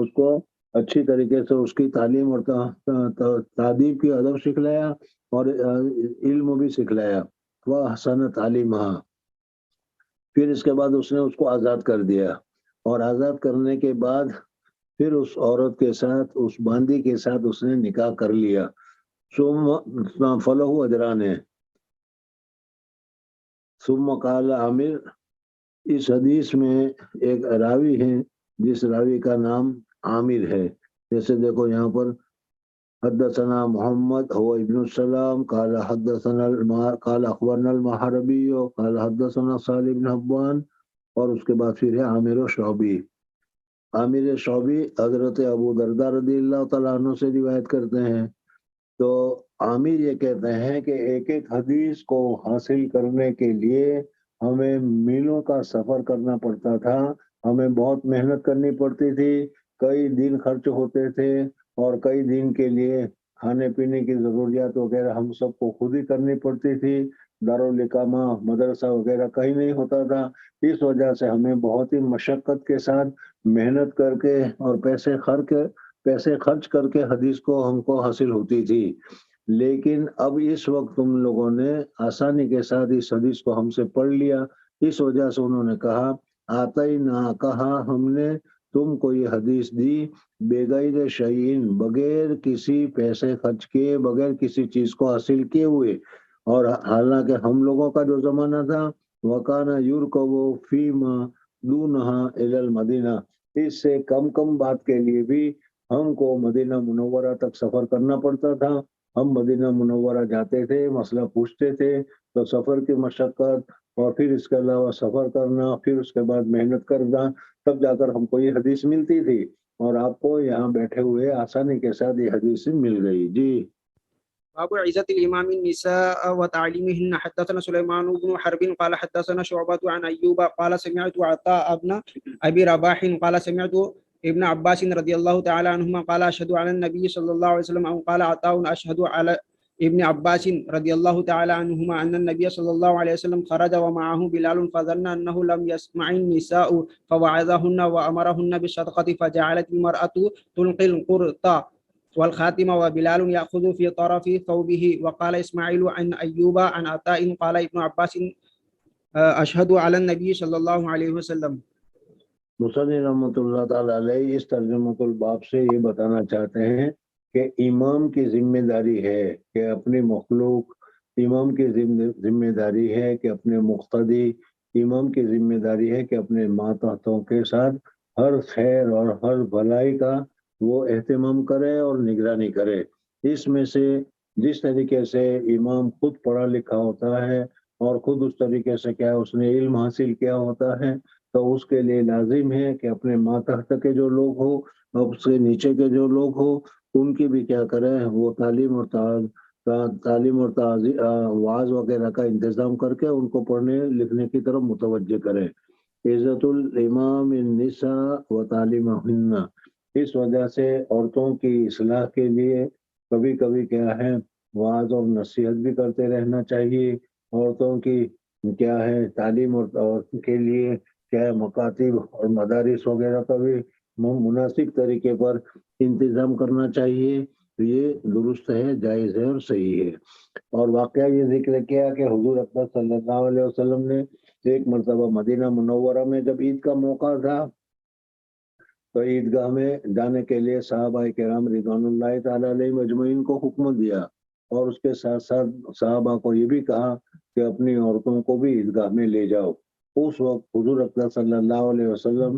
اس کو اچھی طریقے سے اس کی تعلیم اور تادیب کی ادب سکھلایا اور علم بھی سکھلایا. وَأَحْسَنَ تَعْلِيمَهَا، پھر اس کے بعد اس نے اس کو آزاد کر دیا، اور آزاد کرنے کے بعد پھر اس عورت کے ساتھ، اس باندی کے ساتھ اس نے نکاح کر لیا. فلہ اجران ہے. ثم قال عامر، اس حدیث میں ایک راوی ہے جس راوی کا نام عامر ہے. جیسے دیکھو یہاں پر حدثنا محمد هو ابن السلام قال حدثنا قال اخبرنا المحربی قال حدثنا صالح بن حبان، اور اس کے بعد پھر ہے عامر شعبی. عامر شعبی حضرت ابو درداء رضی اللہ تعالیٰ عنہ سے روایت کرتے ہیں. تو عامر یہ کہتے ہیں کہ ایک ایک حدیث کو حاصل کرنے کے لیے ہمیں میلوں کا سفر کرنا پڑتا تھا، ہمیں بہت محنت کرنی پڑتی تھی، کئی دن خرچ ہوتے تھے، اور کئی دن کے لیے کھانے پینے کی ضروریات وغیرہ ہم سب کو خود ہی کرنی پڑتی تھی. دارالاقامہ مدرسہ وغیرہ کہیں نہیں ہوتا تھا. اس وجہ سے ہمیں بہت ہی مشقت کے ساتھ محنت کر کے اور پیسے خرچ کر کے حدیث کو ہم کو حاصل ہوتی تھی. لیکن اب اس وقت تم لوگوں نے آسانی کے ساتھ اس حدیث کو ہم سے پڑھ لیا. اس وجہ سے انہوں نے کہا آتینا، کہا ہم نے تم کو یہ حدیث دی بغیر شیئن، بغیر کسی پیسے خرچ کیے، بغیر کسی چیز کو حاصل کیے ہوئے. اور حالانکہ ہم لوگوں کا جو زمانہ تھا وَكَانَ يُرْكَبُ فِيمَا دُونَهَا إِلَى الْمَدِينَةِ، اس سے کم بات کے لیے بھی ہم کو مدینہ منورہ تک سفر کرنا پڑتا تھا. ہم مدینہ منورہ جاتے تھے، مسئلہ پوچھتے تھے، تو سفر کی مشقت اور پھر اس کے علاوہ سفر کرنا، پھر اس کے بعد محنت کرنا، تب جا کر ہم کو یہ حدیث ملتی تھی. اور آپ کو یہاں بیٹھے ہوئے آسانی کے ساتھ یہ حدیث مل گئی. جی باب عزة الإمام النساء وتعليمهن. حدثنا سليمان بن حرب قال حدثنا شعبة عن أيوب قال سمعت عطاء بن أبي رباح قال سمعت ابن عباس رضي الله تعالى عنهما قال أشهد على النبي صلى الله عليه وسلم، أو قال عطاء أشهد على ابن عباس رضي الله تعالى عنهما أن النبي صلى الله عليه وسلم خرج ومعه بلال فظن أنه لم يسمع النساء فوعظهن وأمرهن بالصدقة، فجعلت المرأة تلقي القرطة والخاتم وبلال يأخذ في طرف ثوبه. وقال إسماعيل عن أيوب عن عطاء قال ابن عباس أشهد على النبي صلى الله عليه وسلم. مصنف رحمۃ اللہ تعالی علیہ اس ترجمۃ الباب سے یہ بتانا چاہتے ہیں کہ امام کی ذمہ داری ہے کہ اپنی مخلوق، امام کی ذمہ داری ہے کہ اپنے مقتدی، امام کی ذمہ داری ہے کہ اپنے ماتحتوں کے ساتھ ہر خیر اور ہر بھلائی کا وہ اہتمام کرے اور نگرانی کرے. اس میں سے جس طریقے سے امام خود پڑھا لکھا ہوتا ہے اور خود اس طریقے سے کیا اس نے علم حاصل کیا ہوتا ہے، تو اس کے لیے لازم ہے کہ اپنے ماتحت کے جو لوگ ہو اور اس سے نیچے کے جو لوگ ہو ان کی بھی کیا کریں، وہ تعلیم اور وعظ وغیرہ کا انتظام کر کے ان کو پڑھنے لکھنے کی طرف متوجہ کریں. عزت الامام النساء و تعلیمہن، اس وجہ سے عورتوں کی اصلاح کے لیے کبھی کبھی کیا ہے وعظ اور نصیحت بھی کرتے رہنا چاہیے. عورتوں کی کیا ہے تعلیم اور کے لیے کیا ہے مکاتب اور مدارس وغیرہ کا بھی مناسب طریقے پر انتظام کرنا چاہیے. یہ درست ہے، جائز ہے اور صحیح ہے. اور واقعہ یہ ذکر کیا کہ حضور اکرم صلی اللہ علیہ وسلم نے ایک مرتبہ مدینہ منورہ میں جب عید کا موقع تھا تو عیدگاہ میں جانے کے لیے صحابہ کرام رضوان اللہ تعالی علیہ مجمعین کو حکم دیا، اور اس کے ساتھ ساتھ صحابہ کو یہ بھی کہا کہ اپنی عورتوں کو بھی عیدگاہ میں لے جاؤ. اس وقت حضور اکرم صلی اللہ علیہ وسلم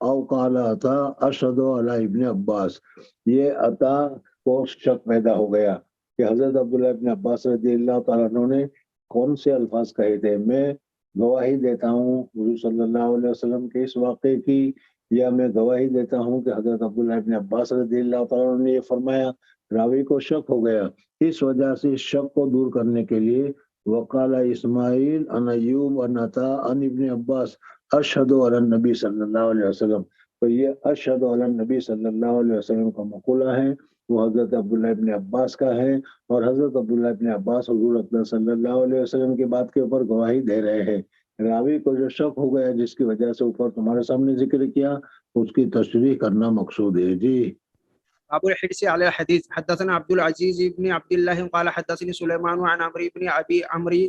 قال عطا اشهد علی ابن عباس، یہ عطا کو شک پیدا ہو گیا کہ حضرت عبداللہ ابن عباس رضی اللہ تعالیٰ عنہ نے کون سے الفاظ کہے تھے. میں گواہی دیتا ہوں حضور صلی اللہ علیہ وسلم کے اس واقعے کی، یا میں گواہی دیتا ہوں کہ حضرت عبداللہ ابن عباس رضی اللہ تعالیٰ عنہ نے یہ فرمایا. راوی کو شک ہو گیا. اس وجہ سے اس شک کو دور کرنے کے لیے وقال اسماعیل ان ایوب ان عطا ان ابن عباس اشہد علی النبی صلی اللہ علیہ وسلم. تو یہ اشہد علی النبی صلی اللہ علیہ وسلم کا مقولہ ہے، وہ حضرت عبداللہ ابن عباس کا ہے، اور حضرت عبداللہ ابن عباس حضور اکرم صلی اللہ علیہ وسلم کی بات کے اوپر گواہی دے رہے ہیں. راوی کو جو شک ہو گیا جس کی وجہ سے اوپر تمہارے سامنے ذکر کیا، اس کی تشریح کرنا مقصود ہے. جی باب الحرص على الحديث. حدثنا عبد العزيز بن عبد الله قال حدثني سليمان عن عمرو بن ابي عمرو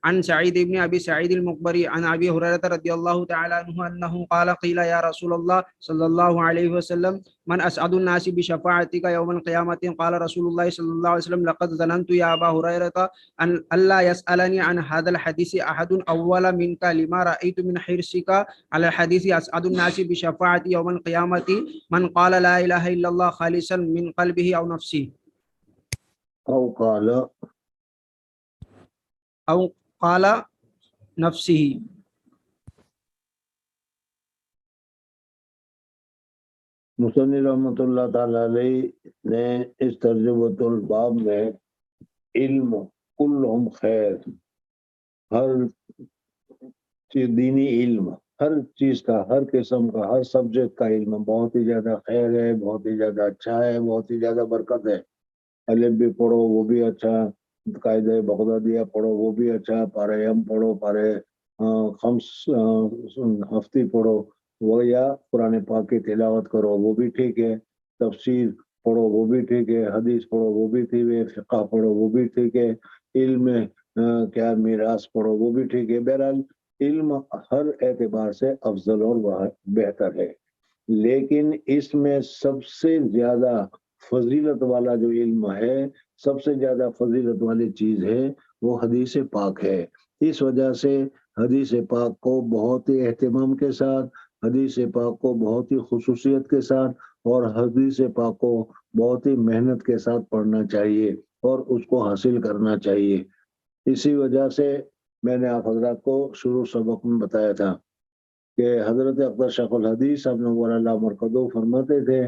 عن سعيد بن ابي سعيد المقبري عن ابي هريره رضي الله تعالى عنه انه قال قيل يا رسول الله صلى الله عليه وسلم من اسعد الناس بشفاعتك يوم القيامه؟ قال رسول الله صلى الله عليه وسلم لقد ظننت يا ابا هريره ان الا يسالني عن هذا الحديث احد اول منك لما رايت من حرصك على الحديث. اسعد الناس بشفاعتي يوم القيامه من قال لا اله الا الله خالصا من قلبه او نفسه او قال نفسه. مصنف رحمۃ اللہ تعالی علیہ نے اس ترجمۃ الباب میں علم کلہم خیر، ہر دینی علم، ہر چیز کا، ہر قسم کا، ہر سبجیکٹ کا علم بہت ہی زیادہ خیر ہے، بہت ہی زیادہ اچھا ہے، بہت ہی زیادہ برکت ہے. الف بھی پڑھو وہ بھی اچھا، قاعدہ بغدادیہ پڑھو وہ بھی اچھا، پارے یم پڑھو، پارے خمس ہفتی پڑھو، وہ یا قرآن پاک کی تلاوت کرو وہ بھی ٹھیک ہے، تفسیر پڑھو وہ بھی ٹھیک ہے، حدیث پڑھو وہ بھی ٹھیک ہے، فقہ پڑھو وہ بھی ٹھیک ہے، علم کیا میراث پڑھو وہ بھی ٹھیک ہے. بہرحال علم ہر اعتبار سے افضل اور بہتر ہے، لیکن اس میں سب سے زیادہ فضیلت والا جو علم ہے، سب سے زیادہ فضیلت والی چیز ہے، وہ حدیث پاک ہے. اس وجہ سے حدیث پاک کو بہت ہی اہتمام کے ساتھ، حدیث پاک کو بہت ہی خصوصیت کے ساتھ، اور حدیث پاک کو بہت ہی محنت کے ساتھ پڑھنا چاہیے اور اس کو حاصل کرنا چاہیے. اسی وجہ سے میں نے آپ حضرات کو شروع سبق میں بتایا تھا کہ حضرت اکبر شیخ الحدیث ابن نور اللہ مرقدو فرماتے تھے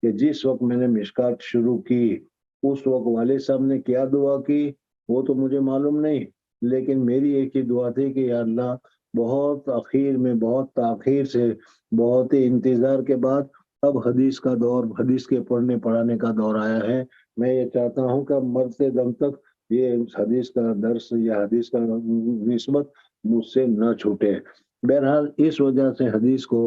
کہ جس وقت میں نے مشکات شروع کی اس وقت والد صاحب نے کیا دعا کی وہ تو مجھے معلوم نہیں، لیکن میری ایک ہی دعا تھی کہ یا اللہ بہت اخیر میں، بہت تاخیر سے، بہت ہی انتظار کے بعد اب حدیث کا دور، حدیث کے پڑھنے پڑھانے کا دور آیا ہے. میں یہ چاہتا ہوں کہ مرتے دم تک یہ حدیث کا درس یا حدیث کا نسبت مجھ سے نہ چھوٹے. بہرحال اس وجہ سے حدیث کو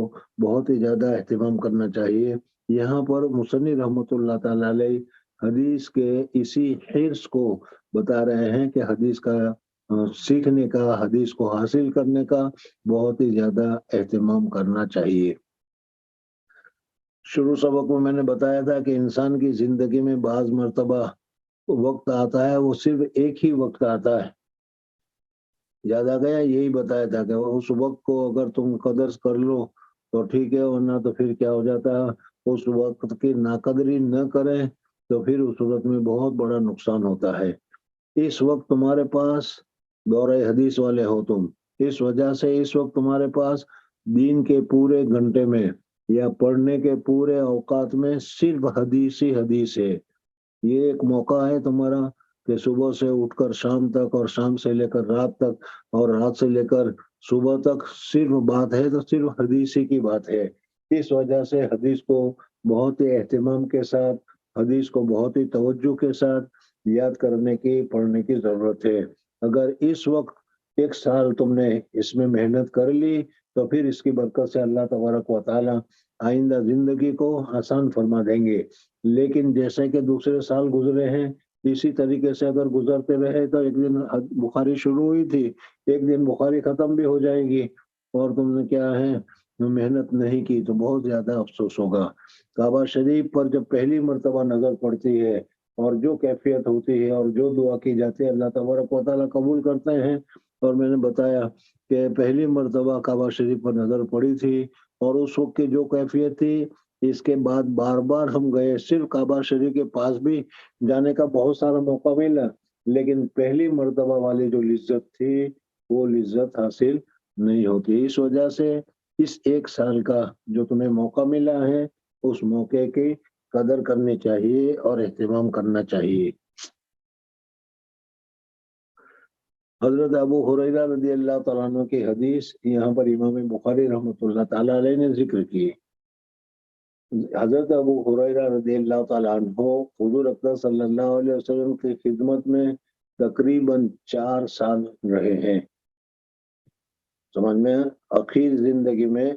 بہت ہی زیادہ اہتمام کرنا چاہیے. یہاں پر مصنف رحمۃ اللہ تعالی علیہ حدیث کے اسی حرص کو بتا رہے ہیں کہ حدیث کا سیکھنے کا، حدیث کو حاصل کرنے کا بہت ہی زیادہ اہتمام کرنا چاہیے. شروع سبق میں نے بتایا تھا کہ انسان کی زندگی میں بعض مرتبہ وقت آتا ہے، وہ صرف ایک ہی وقت آتا ہے. یاد آ گیا؟ یہی بتایا تھا کہ اس وقت کو اگر تم قدر کر لو تو ٹھیک ہے، ورنہ تو پھر کیا ہو جاتا ہے، اس وقت کی ناقدری نہ کریں تو پھر اس صورت میں بہت بڑا نقصان ہوتا ہے. اس وقت تمہارے پاس دورہ حدیث والے ہو تم، اس وجہ سے اس وقت تمہارے پاس دین کے پورے گھنٹے میں یا پڑھنے کے پورے اوقات میں صرف حدیث ہی حدیث ہے. یہ ایک موقع ہے تمہارا کہ صبح سے اٹھ کر شام تک، اور شام سے لے کر رات تک، اور رات سے لے کر صبح تک صرف بات ہے تو صرف حدیث ہی کی بات ہے. اس وجہ سے حدیث کو بہت ہی اہتمام کے ساتھ، حدیث کو بہت ہی توجہ کے ساتھ یاد کرنے کی، پڑھنے کی ضرورت ہے. اگر اس وقت ایک سال تم نے اس میں محنت کر لی تو پھر اس کی برکت سے اللہ تبارک و تعالی آئندہ زندگی کو آسان فرما دیں گے. لیکن جیسے کہ دوسرے سال گزرے ہیں، اسی طریقے سے اگر گزرتے رہے تو ایک دن بخاری شروع ہوئی تھی، ایک دن بخاری ختم بھی ہو جائے گی، اور تم نے کیا ہے محنت نہیں کی تو بہت زیادہ افسوس ہوگا. کعبہ شریف پر جب پہلی مرتبہ نظر پڑتی ہے اور جو کیفیت ہوتی ہے اور جو دعا کی جاتی ہے اللہ تبارک و تعالیٰ قبول کرتے ہیں، اور میں نے بتایا کہ پہلی مرتبہ کعبہ شریف پر نظر پڑی تھی اور اس وقت کی جو کیفیت تھی، اس کے بعد بار بار ہم گئے، صرف کعبہ شریف کے پاس بھی جانے کا بہت سارا موقع ملا، لیکن پہلی مرتبہ والی جو لذت تھی وہ لذت حاصل نہیں ہوتی۔ اس وجہ سے اس ایک سال کا جو تمہیں موقع ملا ہے اس موقع کی قدر کرنی چاہیے اور اہتمام کرنا چاہیے۔ حضرت ابو ہریرہ رضی اللہ تعالیٰ عنہ کی حدیث یہاں پر امام بخاری رحمۃ اللہ تعالیٰ علیہ نے ذکر کی۔ حضرت ابو ہریرہ رضی اللہ تعالیٰ عنہ حضور اکرم صلی اللہ علیہ وسلم کی خدمت میں تقریباً 4 سال رہے ہیں۔ سمجھ میں اخیر زندگی میں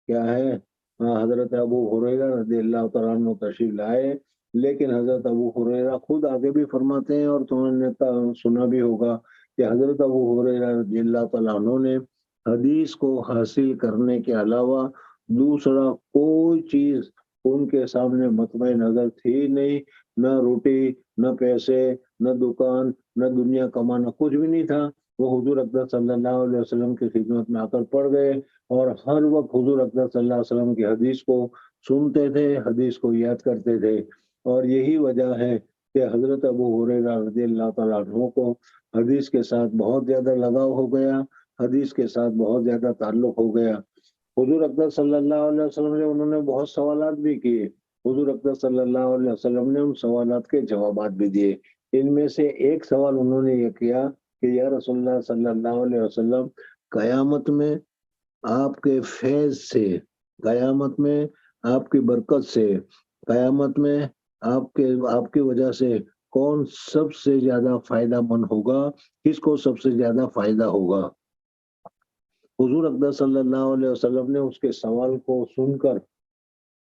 کیا ہے، حضرت ابو ہریرہ رضی اللہ تعالیٰ عنہ تشریف لائے، لیکن حضرت ابو ہریرہ خود آگے بھی فرماتے ہیں اور تم نے سنا بھی ہوگا کہ حضرت ابو ہریرہ رضی اللہ تعالیٰ عنہ نے حدیث کو حاصل کرنے کے علاوہ دوسرا کوئی چیز ان کے سامنے مطمع نظر تھی نہیں، نہ روٹی، نہ پیسے، نہ دکان، نہ دنیا کمانا، کچھ بھی نہیں تھا۔ وہ حضور اکرم صلی اللہ علیہ وسلم کی خدمت میں آ کر پڑ گئے اور ہر وقت حضور اکرم صلی اللہ علیہ وسلم کی حدیث کو سنتے تھے، حدیث کو یاد کرتے تھے، اور یہی وجہ ہے کہ حضرت ابو ہریرہ رضی اللہ تعالیٰ عنہ کو حدیث کے ساتھ بہت زیادہ لگاؤ ہو گیا، حدیث کے ساتھ بہت زیادہ تعلق ہو گیا۔ حضور اکرم صلی اللہ علیہ وسلم نے انہوں نے بہت سوالات بھی کیے، حضور اکرم صلی اللہ علیہ وسلم نے ان سوالات کے جوابات بھی دیے۔ ان میں سے ایک سوال انہوں نے یہ کیا کہ یا رسول اللہ صلی اللہ علیہ وسلم، قیامت میں آپ کے فیض سے، قیامت میں آپ کی برکت سے، قیامت میں آپ کی وجہ سے کون سب سے زیادہ فائدہ مند ہوگا، کس کو سب سے زیادہ فائدہ ہوگا؟ حضور اکرم صلی اللہ علیہ وسلم نے اس کے سوال کو سن کر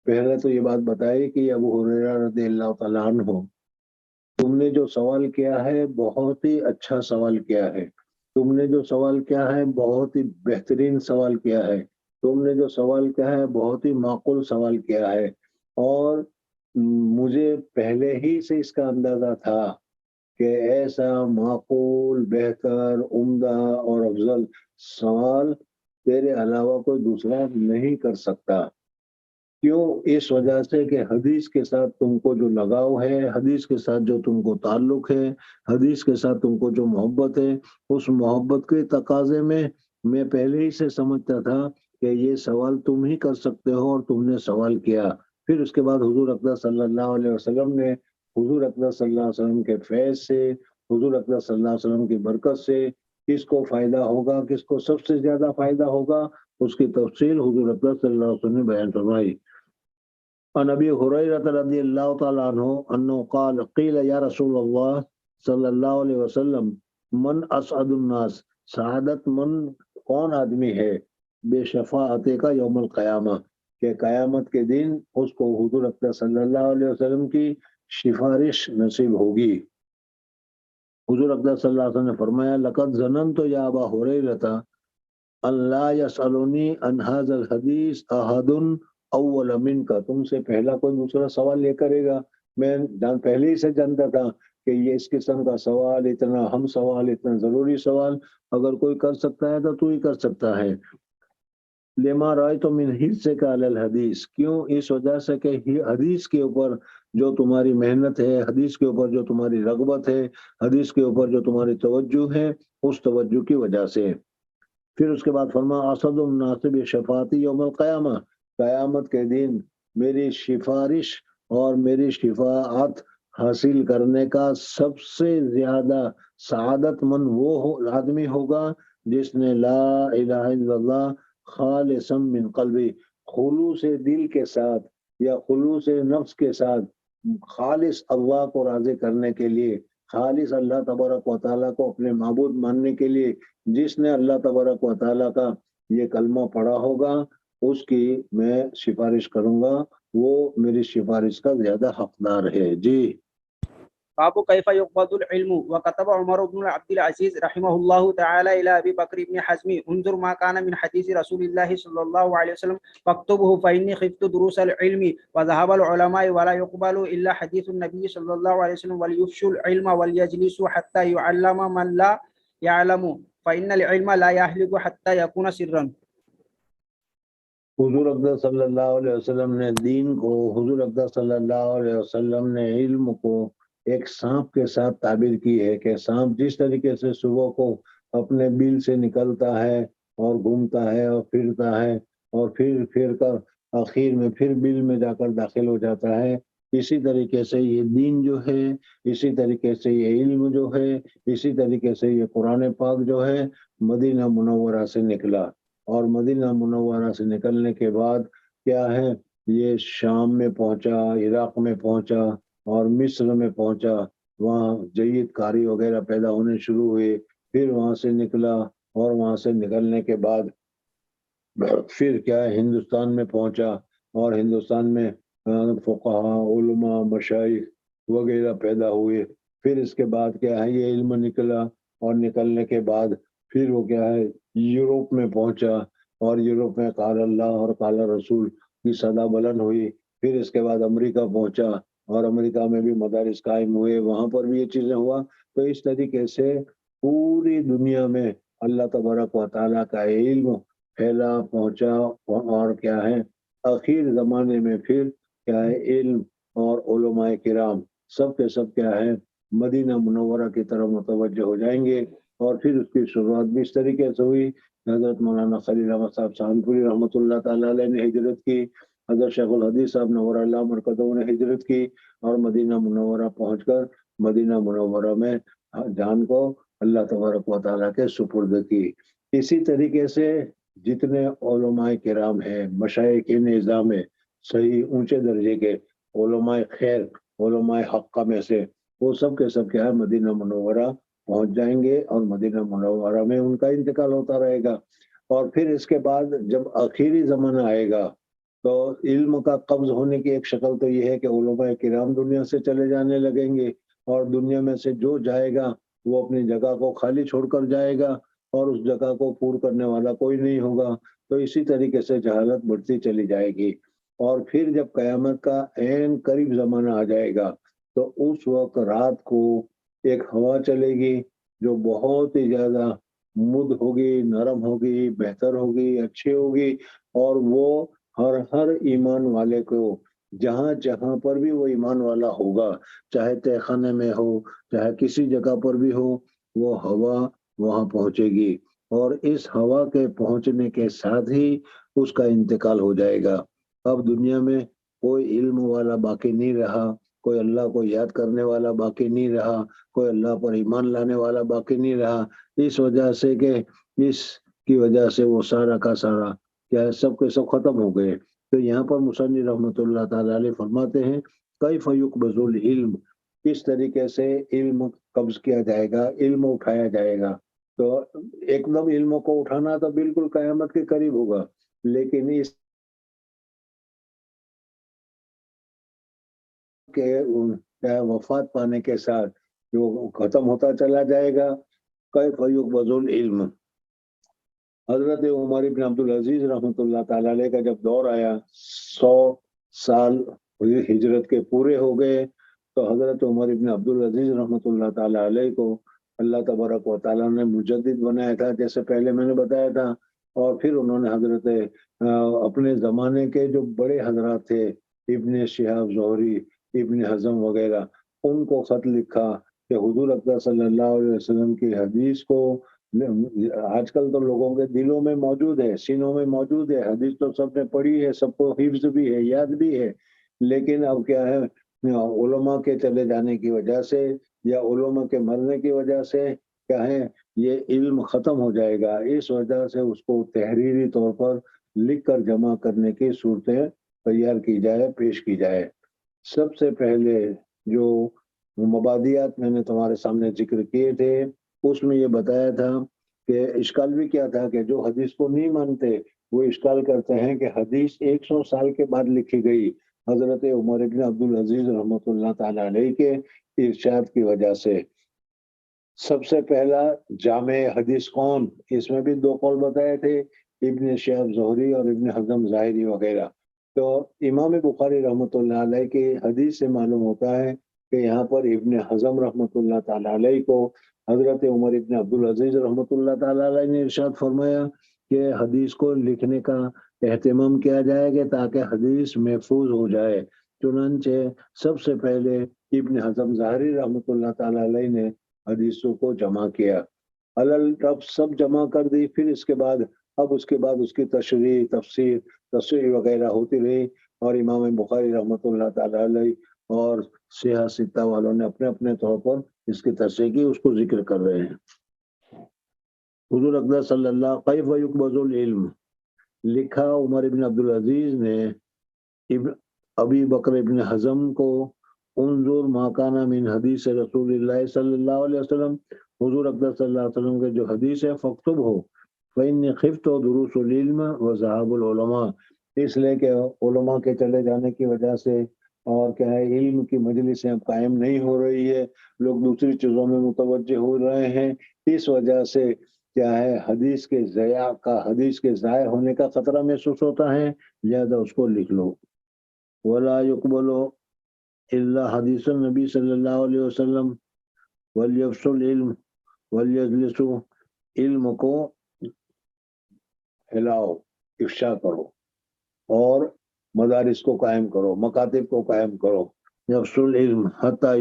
پہلے تو یہ بات بتائی کہ ابو ہریرہ رضی اللہ تعالیٰ عنہ، تم نے جو سوال کیا ہے بہت ہی اچھا سوال کیا ہے، تم نے جو سوال کیا ہے بہت ہی بہترین سوال کیا ہے، تم نے جو سوال کیا ہے بہت ہی معقول سوال کیا ہے، اور مجھے پہلے ہی سے اس کا اندازہ تھا کہ ایسا معقول، بہتر، عمدہ اور افضل سوال تیرے علاوہ کوئی دوسرا نہیں کر سکتا۔ کیوں؟ اس وجہ سے کہ حدیث کے ساتھ تم کو جو لگاؤ ہے، حدیث کے ساتھ جو تم کو تعلق ہے، حدیث کے ساتھ تم کو جو محبت ہے، اس محبت کے تقاضے میں پہلے ہی سے سمجھتا تھا کہ یہ سوال تم ہی کر سکتے ہو اور تم نے سوال کیا۔ پھر اس کے بعد حضور اکرم صلی اللہ علیہ وسلم نے حضور اکرم صلی اللہ علیہ وسلم کے فیض سے، حضور اکرم صلی اللہ علیہ وسلم کی برکت سے کس کو فائدہ ہوگا، کس کو سب سے زیادہ فائدہ ہوگا، اس کی تفصیل حضور اکرم صلی اللہ علیہ وسلم نے بیان فرمائی۔ عن ابی ہریرہ رضی اللہ تعالیٰ عنہ انہ قال قیل یا رسول اللہ صلی اللہ علیہ وسلم من اسعد الناس، سعادت من کون آدمی ہے، بے شفاعت کا یوم القیامہ، کہ قیامت کے دن اس کو حضور اکرم صلی اللہ علیہ وسلم کی سفارش نصیب ہوگی۔ حضور اکرم صلی اللہ علیہ وسلم نے فرمایا لقد ظننت یا ابا ہریرہ ان لا یسألنی عن ھذا الحدیث احد اول منکا، تم سے پہلا کوئی دوسرا سوال یہ کرے گا، میں پہلے ہی سے جانتا تھا کہ یہ اس قسم کا سوال، اتنا اہم سوال، اتنا ضروری سوال اگر کوئی کر سکتا ہے تو ہی کر سکتا ہے۔ لما رأیت من حرصک علی الحدیث، کیوں؟ اس وجہ سے کہ حدیث کے اوپر جو تمہاری محنت ہے، حدیث کے اوپر جو تمہاری رغبت ہے، حدیث کے اوپر جو تمہاری توجہ ہے، اس توجہ کی وجہ سے۔ پھر اس کے بعد فرما اسد الناس بشفاعتی یوم القیامہ، قیامت کے دن میری سفارش اور میری شفاعت حاصل کرنے کا سب سے زیادہ سعادت مند وہ آدمی ہوگا جس نے لا الہ الا اللہ خالصا من قلبی، خلوص دل کے ساتھ یا خلوص نفس کے ساتھ خالص اللہ کو راضی کرنے کے لیے، خالص اللہ تبارک و تعالیٰ کو اپنے معبود ماننے کے لیے جس نے اللہ تبارک و تعالیٰ کا یہ کلمہ پڑھا ہوگا، اس کی میں سفارش کروں گا، وہ میری سفارش کا زیادہ حقدار ہے۔ جی باب كيف يقبض العلم. وكتب عمر بن عبد العزيز رحمه الله تعالى إلى أبي بكر بن حزم انظر ما كان من حديث رسول الله صلى الله عليه وسلم فاكتبه فإني خفت دروس العلم وذهب العلماء ولا يقبل إلا حديث النبي صلى الله عليه وسلم وليفشوا العلم وليجلسوا حتى يعلم من لا يعلم فإن العلم لا يحلق حتى يكون سرا. حضور اقدس صلی اللہ علیہ وسلم نے دین کو، حضور اقدس صلی اللہ علیہ وسلم نے علم کو ایک سانپ کے ساتھ تعبیر کی ہے کہ سانپ جس طریقے سے صبح کو اپنے بیل سے نکلتا ہے اور گھومتا ہے اور پھرتا ہے اور پھر کر آخر میں پھر بیل میں جا کر داخل ہو جاتا ہے، اسی طریقے سے یہ دین جو ہے، اسی طریقے سے یہ علم جو ہے، اسی طریقے سے یہ قرآن پاک جو ہے مدینہ منورہ سے نکلا، اور مدینہ منورہ سے نکلنے کے بعد کیا ہے، یہ شام میں پہنچا، عراق میں پہنچا اور مصر میں پہنچا، وہاں جید کاری وغیرہ پیدا ہونے شروع ہوئے، پھر وہاں سے نکلا اور وہاں سے نکلنے کے بعد پھر کیا ہے ہندوستان میں پہنچا، اور ہندوستان میں فقہاء، علماء، مشائخ وغیرہ پیدا ہوئے، پھر اس کے بعد کیا ہے یہ علم نکلا، اور نکلنے کے بعد پھر وہ کیا ہے یوروپ میں پہنچا، اور یوروپ میں قال اللہ اور قال رسول کی صدا بلند ہوئی، پھر اس کے بعد امریکہ پہنچا، اور امریکہ میں بھی مدارس قائم ہوئے، وہاں پر بھی یہ چیزیں ہوا۔ تو اس طریقے سے پوری دنیا میں اللہ تبارک و تعالیٰ کا علم پھیلا پہنچا، اور کیا ہے آخر زمانے میں پھر کیا ہے علم اور علماء کرام سب کے سب کیا ہے مدینہ منورہ کی طرف متوجہ ہو جائیں گے، اور پھر اس کی شروعات بھی اس طریقے سے ہوئی۔ حضرت مولانا خلیل احمد صاحب سہارنپوری رحمۃ اللہ تعالیٰ علیہ نے ہجرت کی، حضرت شیخ الحدیث صاحب نور اللہ مرکزہ نے ہجرت کی، اور مدینہ منورہ پہنچ کر مدینہ منورہ میں جان کو اللہ تبارک و تعالیٰ کے سپرد کی۔ اسی طریقے سے جتنے علماء کرام ہیں، مشائخ نظام ہے صحیح اونچے درجے کے علماء خیر، علماء حقہ میں سے، وہ سب کے سب کیا ہے مدینہ منورہ پہنچ جائیں گے، اور مدینہ منورہ میں ان کا انتقال ہوتا رہے گا۔ اور پھر اس کے بعد جب آخری زمانہ آئے گا تو علم کا قبض ہونے کی ایک شکل تو یہ ہے کہ علماء کرام دنیا سے چلے جانے لگیں گے، اور دنیا میں سے جو جائے گا وہ اپنی جگہ کو خالی چھوڑ کر جائے گا، اور اس جگہ کو پور کرنے والا کوئی نہیں ہوگا، تو اسی طریقے سے جہالت بڑھتی چلی جائے گی۔ اور پھر جب قیامت کا عین قریب زمانہ آ جائے گا تو اس وقت رات کو ایک ہوا چلے گی جو بہت ہی زیادہ مد ہوگی، نرم ہوگی، بہتر ہوگی، اچھی ہوگی، اور وہ ہر ایمان والے کو جہاں جہاں پر بھی وہ ایمان والا ہوگا، چاہے تہ خانے میں ہو، چاہے کسی جگہ پر بھی ہو، وہ ہوا وہاں پہنچے گی، اور اس ہوا کے پہنچنے کے ساتھ ہی اس کا انتقال ہو جائے گا۔ اب دنیا میں کوئی علم والا باقی نہیں رہا، کوئی اللہ کو یاد کرنے والا باقی نہیں رہا، کوئی اللہ پر ایمان لانے والا باقی نہیں رہا، اس وجہ سے کہ اس کی وجہ سے وہ سارا کا سارا کیا ہے سب کے سب ختم ہو گئے۔ تو یہاں پر مصنف رحمۃ اللہ تعالیٰ علیہ فرماتے ہیں کیف یقبض العلم، کس طریقے سے علم قبض کیا جائے گا، علم اٹھایا جائے گا۔ تو ایک دم علم کو اٹھانا تو بالکل قیامت کے قریب ہوگا، لیکن اس کے وفات پانے کے ساتھ جو ختم ہوتا چلا جائے گا۔ کیف یقبض العلم، حضرت عمر بن عبدالعزیز رحمۃ اللہ تعالیٰ علیہ کا جب دور آیا، 100 سال ہجرت کے پورے ہو گئے، تو حضرت عمر بن عبدالعزیز رحمۃ اللہ تعالیٰ علیہ کو اللہ تبارک و تعالیٰ نے مجدد بنایا تھا، جیسے پہلے میں نے بتایا تھا، اور پھر انہوں نے حضرت اپنے زمانے کے جو بڑے حضرات تھے، ابن شہاب زہری، ابن حزم وغیرہ، ان کو خط لکھا کہ حضور اکرم صلی اللہ علیہ وسلم کی حدیث کو، آج کل تو لوگوں کے دلوں میں موجود ہے، سینوں میں موجود ہے، حدیث تو سب نے پڑھی ہے، سب کو حفظ بھی ہے، یاد بھی ہے، لیکن اب کیا ہے علماء کے چلے جانے کی وجہ سے یا علماء کے مرنے کی وجہ سے کیا ہے یہ علم ختم ہو جائے گا، اس وجہ سے اس کو تحریری طور پر لکھ کر جمع کرنے کی صورتیں تیار کی جائے، پیش کی جائے۔ سب سے پہلے جو مبادیات میں نے تمہارے سامنے ذکر کیے تھے، اس میں یہ بتایا تھا کہ اشکال بھی کیا تھا کہ جو حدیث کو نہیں مانتے وہ اشکال کرتے ہیں کہ حدیث 100 سال کے بعد لکھی گئی حضرت عمر بن عبدالعزیز رحمۃ اللہ تعالیٰ علیہ کے ارشاد کی وجہ سے۔ سب سے پہلا جامع حدیث کون، اس میں بھی 2 قول بتائے تھے، ابن شہاب زہری اور ابن حزم ظاہری وغیرہ۔ تو امام بخاری رحمۃ اللہ علیہ کی حدیث سے معلوم ہوتا ہے کہ کہ یہاں پر ابن حزم رحمۃ اللہ تعالی علیہ کو حضرت عمر ابن عبدالعزیز رحمۃ اللہ تعالی علیہ نے ارشاد فرمایا کہ حدیث کو لکھنے کا اہتمام کیا جائے گا تاکہ حدیث محفوظ ہو جائے۔ چنانچہ سب سے پہلے ابن حزم ظاہری رحمۃ اللہ تعالی علیہ نے حدیثوں کو جمع کیا، اب سب جمع کر دی، پھر اس کے بعد اس کی تشریح تصریح وغیرہ ہوتی رہی، اور امام بخاری رحمۃ اللہ تعالی علیہ اور صحیح ستہ والوں نے اپنے اپنے طور پر اس کی تصریح کی، اس کو ذکر کر رہے ہیں۔ حضور اقدس صلی اللہ کیف یقبض العلم، لکھا عمر ابن عبدالعزیز نے ابی بکر ابن حزم کو، انظر ما کان من حدیث رسول اللہ صلی اللہ علیہ وسلم، حضور اقدس صلی اللہ علیہ وسلم کے جو حدیث ہے فاکتب ہو، فإنی خفت دروس العلم وذهاب العلماء، اس لیے کہ علماء کے چلے جانے کی وجہ سے اور کیا ہے علم کی مجلسیں اب قائم نہیں ہو رہی ہے، لوگ دوسری چیزوں میں متوجہ ہو رہے ہیں، اس وجہ سے کیا ہے حدیث کے ضائع ہونے کا خطرہ محسوس ہوتا ہے، لہذا اس کو لکھ لو۔ ولا يقبل الا حدیث النبی صلی اللہ علیہ وسلم ولیفشوا العلم ولیجلسوا، علم کو پھیلاؤ، افشا کرو اور مدارس کو قائم کرو، مکاتب کو قائم کرو، یفشوا العلم حتی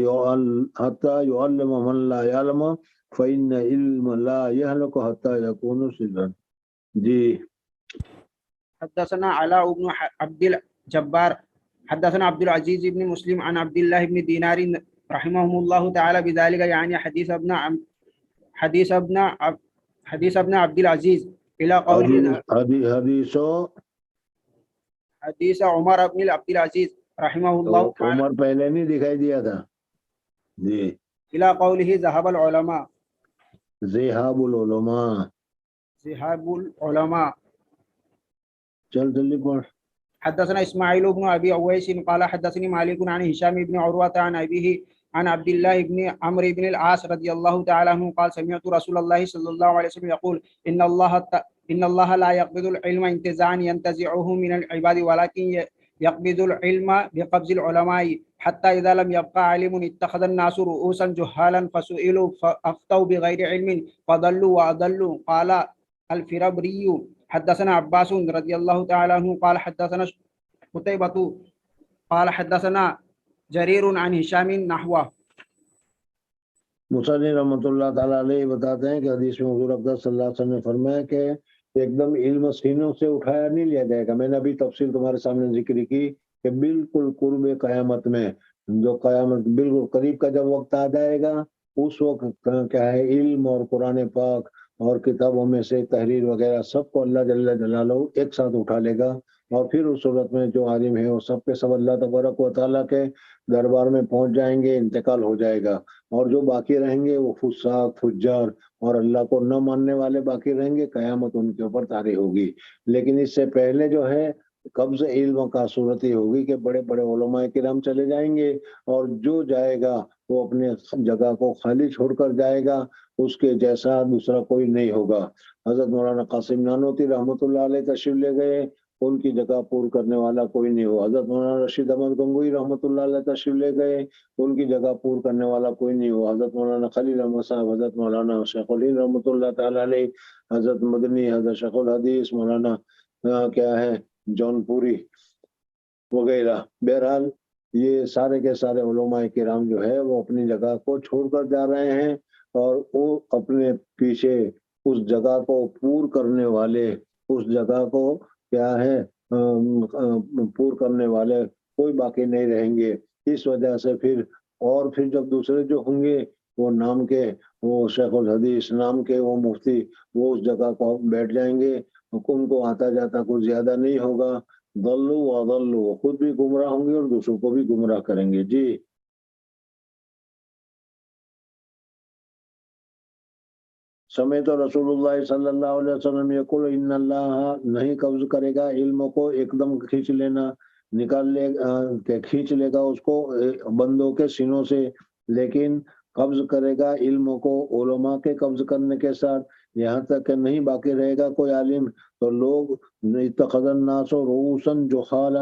یعلم من لا یعلم فإن علم لا يهلك حتى يكون سرا۔ جی حدثنا علاء بن عبد الجبار حدثنا عبد العزيز بن مسلم عن عبد الله بن دينار رحمهم الله تعالى بذلك، يعني حديث ابن عبد العزيز الى قول حدیث عمر بن عبد العزيز رحمه الله تعالى، عمر پہلے نہیں دکھائی دیا تھا جی، الى قوله ذهب العلماء، ذهاب العلماء۔ چل جلدی پڑھ۔ حدثنا اسماعيل بن ابي اويس قال حدثني مالك عن هشام بن عروة عن ابيه عن عبد الله بن عمرو بن العاص رضي الله تعالى عنه قال سمعت رسول الله صلى الله عليه وسلم يقول ان الله لا يقبض العلم انتزاعا ينتزعه من العباد ولكن يقبض العلم بقبض العلماء حتى اذا لم يبقى علم اتخذ الناس رؤوسا جهالا فسئلوا فافتوا بغير علم فضلوا واضلوا۔ قال الفرابري حدثنا عباس رضي الله تعالى عنه قال حدثنا قتيبة قال حدثنا جرير عن هشام نحوه۔ مصنف رحمۃ اللہ تعالیٰ علیہ بتاتے ہیں کہ حدیث میں حضور اقدس صلی اللہ علیہ وسلم نے فرمایا کہ ایک دم علم سینوں سے اٹھایا نہیں لیا جائے گا۔ میں نے ابھی تفصیل تمہارے سامنے ذکر کی کہ بالکل قرب قیامت میں، جو قیامت بالکل قریب کا جب وقت آ جائے گا، اس وقت کیا ہے علم اور قرآن پاک اور کتابوں میں سے تحریر وغیرہ سب کو اللہ جل جلالہ ایک ساتھ اٹھا لے گا، اور پھر اس صورت میں جو عالم ہے وہ سب کے سب اللہ تبارک و تعالیٰ کے دربار میں پہنچ جائیں گے، انتقال ہو جائے گا، اور جو باقی رہیں گے وہ فساق، فجار اور اللہ کو نہ ماننے والے باقی رہیں گے، قیامت ان کے اوپر طاری ہوگی۔ لیکن اس سے پہلے جو ہے قبض علم کا صورت یہ ہوگی کہ بڑے بڑے علماء کرام چلے جائیں گے، اور جو جائے گا وہ اپنے جگہ کو خالی چھوڑ کر جائے گا، اس کے جیسا دوسرا کوئی نہیں ہوگا۔ حضرت مولانا قاسم نانوتی رحمۃ اللہ علیہ تشریف لے گئے، ان کی جگہ پور کرنے والا کوئی نہیں ہوا۔ حضرت مولانا رشید احمد گنگوئی رحمۃ اللہ علیہ تشریف لے گئے، ان کی جگہ پور کرنے والا کوئی نہیں ہوا۔ حضرت مولانا خلیل احمد صاحب، حضرت مولانا شیخ الہند رحمۃ اللہ تعالیٰ علیہ، حضرت مدنی، حضرت شیخ الحدیث مولانا کیا ہے جون پوری وغیرہ، بہرحال یہ سارے کے سارے علماء کرام جو ہے وہ اپنی جگہ کو چھوڑ کر جا رہے ہیں، اور وہ اپنے پیچھے اس جگہ کو پور کرنے والے، اس جگہ کو کیا ہے پور کرنے والے کوئی باقی نہیں رہیں گے۔ اس وجہ سے پھر جب دوسرے جو ہوں گے وہ نام کے، وہ شیخ الحدیث نام کے وہ مفتی، وہ اس جگہ کو بیٹھ جائیں گے، ان کو آتا جاتا کچھ زیادہ نہیں ہوگا۔ ضلوا واضلوا، خود بھی گمراہ ہوں گے اور دوسروں کو بھی گمراہ کریں گے۔ جی سمیت رسول اللہ صلی اللہ علیہ وسلم یقول ان اللہ نہیں قبض کرے گا علم کو ایک دم کھینچ لینا، کھینچ لے گا اس کو بندوں کے سینوں سے، لیکن قبض کرے گا علم کو علماء کے قبض کرنے کے ساتھ، یہاں تک کہ نہیں باقی رہے گا کوئی عالم، تو لوگ اتخذ الناس رؤوسا جہالا،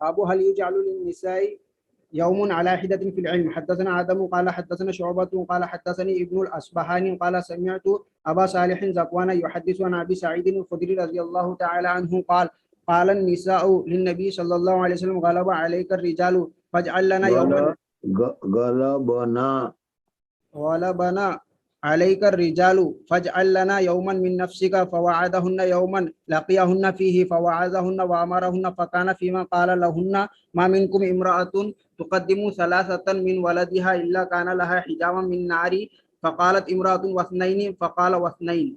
أبو هل يجعل للنساء يوم على حدة في العلم؟ حدثنا آدم قال حدثنا شعبة قال حدثني ابن الأصبهاني قال سمعت أبا صالح زكوان يحدث عن أبي سعيد الخدري رضي الله تعالى عنه قال قال النساء للنبي صلى الله عليه وسلم غلب عليك الرجال فاجعل لنا يوما غلبنا غلبنا عليك الرجال فاجعل لنا يوما من نفسك فوعدهن يوما لقيهن فيه فوعظهن وأمرهن فكان فيما قال لهن ما منكم امرأة تقدم ثلاثة من ولدها إلا كان لها حجابا من نار فقالت امرأة واثنين فقال واثنين.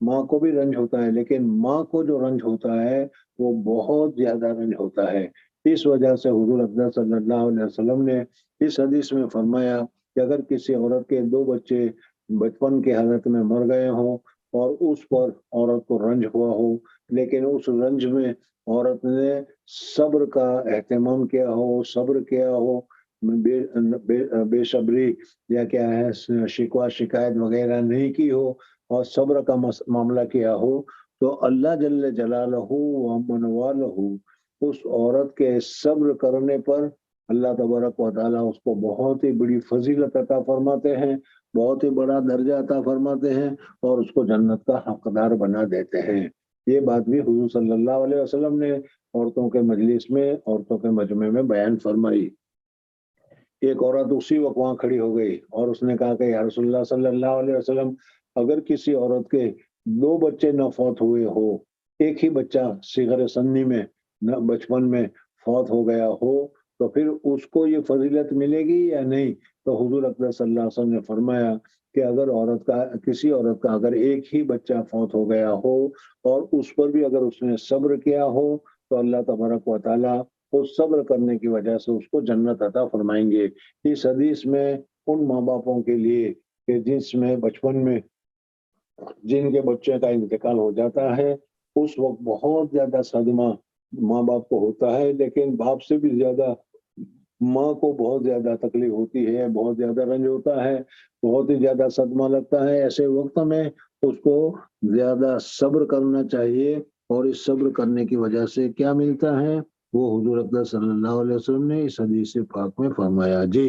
ماں کو بھی رنج ہوتا ہے، لیکن ماں کو جو رنج ہوتا ہے وہ بہت زیادہ رنج ہوتا ہے۔ اس وجہ سے حضور اقدس صلی اللہ علیہ وسلم نے اس حدیث میں فرمایا کہ اگر کسی عورت کے 2 بچے بچپن کی حالت میں مر گئے ہوں اور اس پر عورت کو رنج ہوا ہو، لیکن اس رنج میں عورت نے صبر کا اہتمام کیا ہو، صبر کیا ہو، بے صبری یا کیا ہے شکوہ شکایت وغیرہ نہیں کی ہو اور صبر کا معاملہ کیا ہو، تو اللہ جل جلالہ و من والہ اس عورت کے صبر کرنے پر اللہ تبارک و تعالیٰ اس کو بہت ہی بڑی فضیلت عطا فرماتے ہیں، بہت ہی بڑا درجہ عطا فرماتے ہیں اور اس کو جنت کا حقدار بنا دیتے ہیں۔ یہ بات بھی حضور صلی اللہ علیہ وسلم نے عورتوں کے مجلس میں، عورتوں کے مجمع میں بیان فرمائی۔ ایک عورت اسی وقت وہاں کھڑی ہو گئی اور اس نے کہا کہ یا رسول اللہ صلی اللہ علیہ وسلم، اگر کسی عورت کے 2 بچے نہ فوت ہوئے ہو، ایک ہی بچہ صغر سنی میں بچپن میں فوت ہو گیا ہو، تو پھر اس کو یہ فضیلت ملے گی یا نہیں؟ تو حضور اکرم صلی اللہ علیہ وسلم نے فرمایا کہ اگر کسی عورت کا اگر ایک ہی بچہ فوت ہو گیا ہو اور اس پر بھی اگر اس نے صبر کیا ہو تو اللہ تبارک و تعالیٰ اس صبر کرنے کی وجہ سے اس کو جنت عطا فرمائیں گے۔ اس حدیث میں ان ماں باپوں کے لیے کہ جس میں بچپن میں جن کے بچے کا انتقال ہو جاتا ہے، اس وقت بہت زیادہ صدمہ ماں باپ کو ہوتا ہے، لیکن باپ سے بھی زیادہ ماں کو بہت زیادہ تکلیف ہوتی ہے، بہت زیادہ رنج ہوتا ہے، بہت ہی زیادہ صدمہ لگتا ہے۔ ایسے وقت میں اس کو زیادہ صبر کرنا چاہیے، اور اس صبر کرنے کی وجہ سے کیا ملتا ہے وہ حضور اکرم صلی اللہ علیہ وسلم نے اس حدیث پاک میں فرمایا۔ جی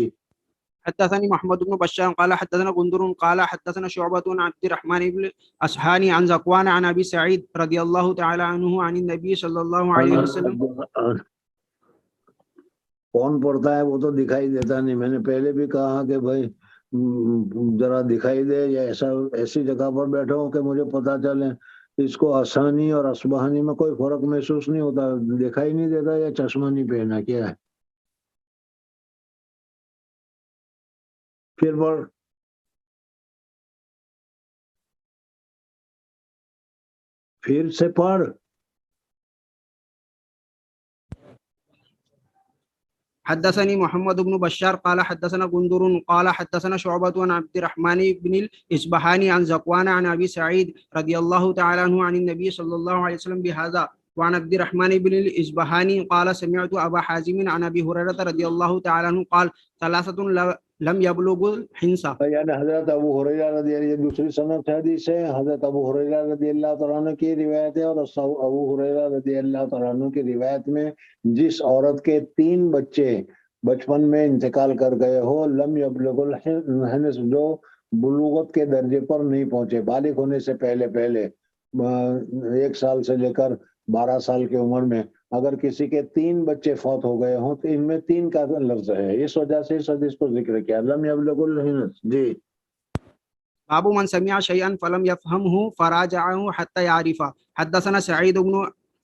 حدثني محمد بن بشار قال حدثنا غندر قال حدثنا شعبة عن عبد الرحمن بن الأصحاني عن ذكوان عن أبي سعيد رضي الله تعالى عنه عن النبي صلى الله عليه وسلم۔ کون پڑھتا ہے وہ تو دکھائی دیتا نہیں، میں نے پہلے بھی کہا کہ بھائی ذرا دکھائی دے یا ایسی جگہ پر بیٹھا ہو کہ مجھے پتا چلے۔ اس کو آسانی اور اصبہانی میں کوئی فرق محسوس نہیں ہوتا، دکھائی نہیں دیتا یا چشمہ نہیں پہنا، کیا ہے؟ پھر بڑھ پھر سے پڑھ۔ حدثني محمد بن بشار قال حدثنا غندر قال حدثنا شعبة عن عبد الرحمن بن الإصبهاني عن ذكوان عن أبي سعيد رضي الله تعالى عنه عن النبي صلى الله عليه وسلم بهذا، وعن عبد الرحمن بن الإصبهاني قال سمعت أبا حازم عن أبي هريرة رضي الله تعالى عنه قال ثلاثة لم يبلغوا الحنث۔ یعنی حضرت ابو ہریرہ رضی اللہ، یہ دوسری سند حدیث ہے، حضرت ابو ہریرہ رضی اللہ تعالیٰ عنہ کی روایت ہے، اور ابو ہریرہ رضی اللہ تعالیٰ عنہ کی روایت میں جس عورت کے 3 بچے بچپن میں انتقال کر گئے ہو، لم یبلغ الحنث، جو بلوغت کے درجے پر نہیں پہنچے، بالغ ہونے سے پہلے 1 سال سے لے کر 12 سال کی عمر میں اگر کسی کے 3 بچے فوت ہو گئے ہوں تو ان میں 3 کا لفظ ہے، اس وجہ سے اس حدیث کو ذکر کیا، لم یبلغ الحنث۔ جی باب من سمع شيئا فلم يفهمه فراجعه حتى يعرفه۔ حدثنا سعيد بن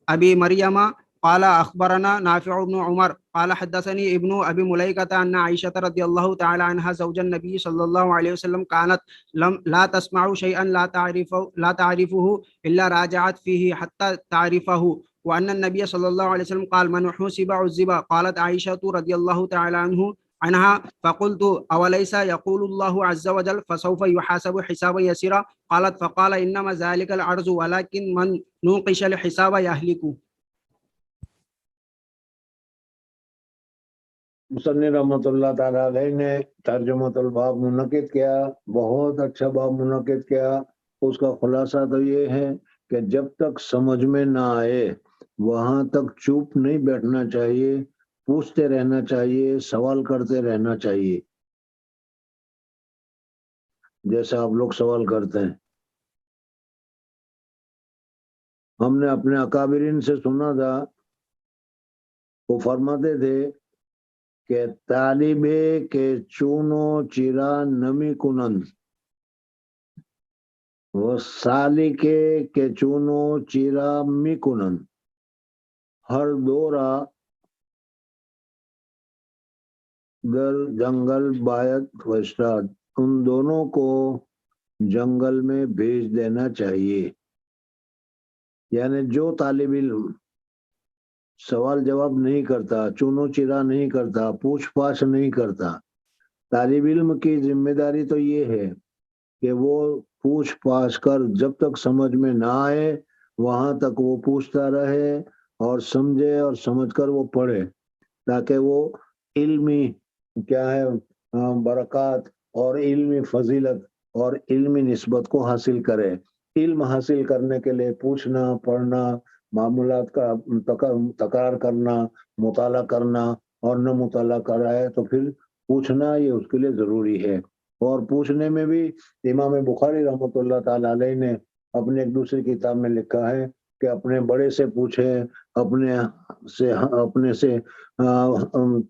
أبي مريم قال أخبرنا نافع بن عمر قال حدثني ابن أبي مليكة أن عائشة رضي الله تعالى عنها زوج النبي صلى الله عليه وسلم كانت لا تسمع شيئا لا تعرفه إلا راجعت فيه حتى تعرفه، وأن النبي صلى الله عليه وسلم قال من حسب عذب۔ قالت عائشة رضي الله تعالى عنها فقلت أوليس يقول الله عز وجل فسوف يحاسب حسابا يسيرا؟ قالت فقال إنما ذلك العرض ولكن من نوقش الحساب يهلك۔ مصنف رحمۃ اللہ تعالیٰ علیہ نے ترجمۃ الباب منعقد کیا، بہت اچھا باب منعقد کیا۔ اس کا خلاصہ تو یہ ہے کہ جب تک سمجھ میں نہ آئے وہاں تک چپ نہیں بیٹھنا چاہیے، پوچھتے رہنا چاہیے، سوال کرتے رہنا چاہیے، جیسے آپ لوگ سوال کرتے ہیں۔ ہم نے اپنے اکابرین سے سنا تھا، وہ فرماتے تھے کہ طالبے کے چونو چیرا نمی کنند، وہ سالکے کے چونو چیرا می کنند، ہر دورا در جنگل باید وشتاد۔ ان دونوں کو جنگل میں بھیج دینا چاہیے. یعنی جو طالب علم سوال جواب نہیں کرتا، چونو چرا نہیں کرتا، پوچھ پاچھ نہیں کرتا، طالب علم کی ذمہ داری تو یہ ہے کہ وہ پوچھ پاچھ کر جب تک سمجھ میں نہ آئے وہاں تک وہ پوچھتا رہے اور سمجھے اور سمجھ کر وہ پڑھے، تاکہ وہ علمی کیا ہے برکات اور علمی فضیلت اور علمی نسبت کو حاصل کرے. علم حاصل کرنے کے لیے پوچھنا، پڑھنا، معمولات کا تکرار کرنا، مطالعہ کرنا، اور نہ مطالعہ کرائے تو پھر پوچھنا یہ اس کے لیے ضروری ہے. اور پوچھنے میں بھی امام بخاری رحمۃ اللہ تعالی علیہ نے اپنے ایک دوسری کتاب میں لکھا ہے کہ اپنے بڑے سے پوچھے، اپنے سے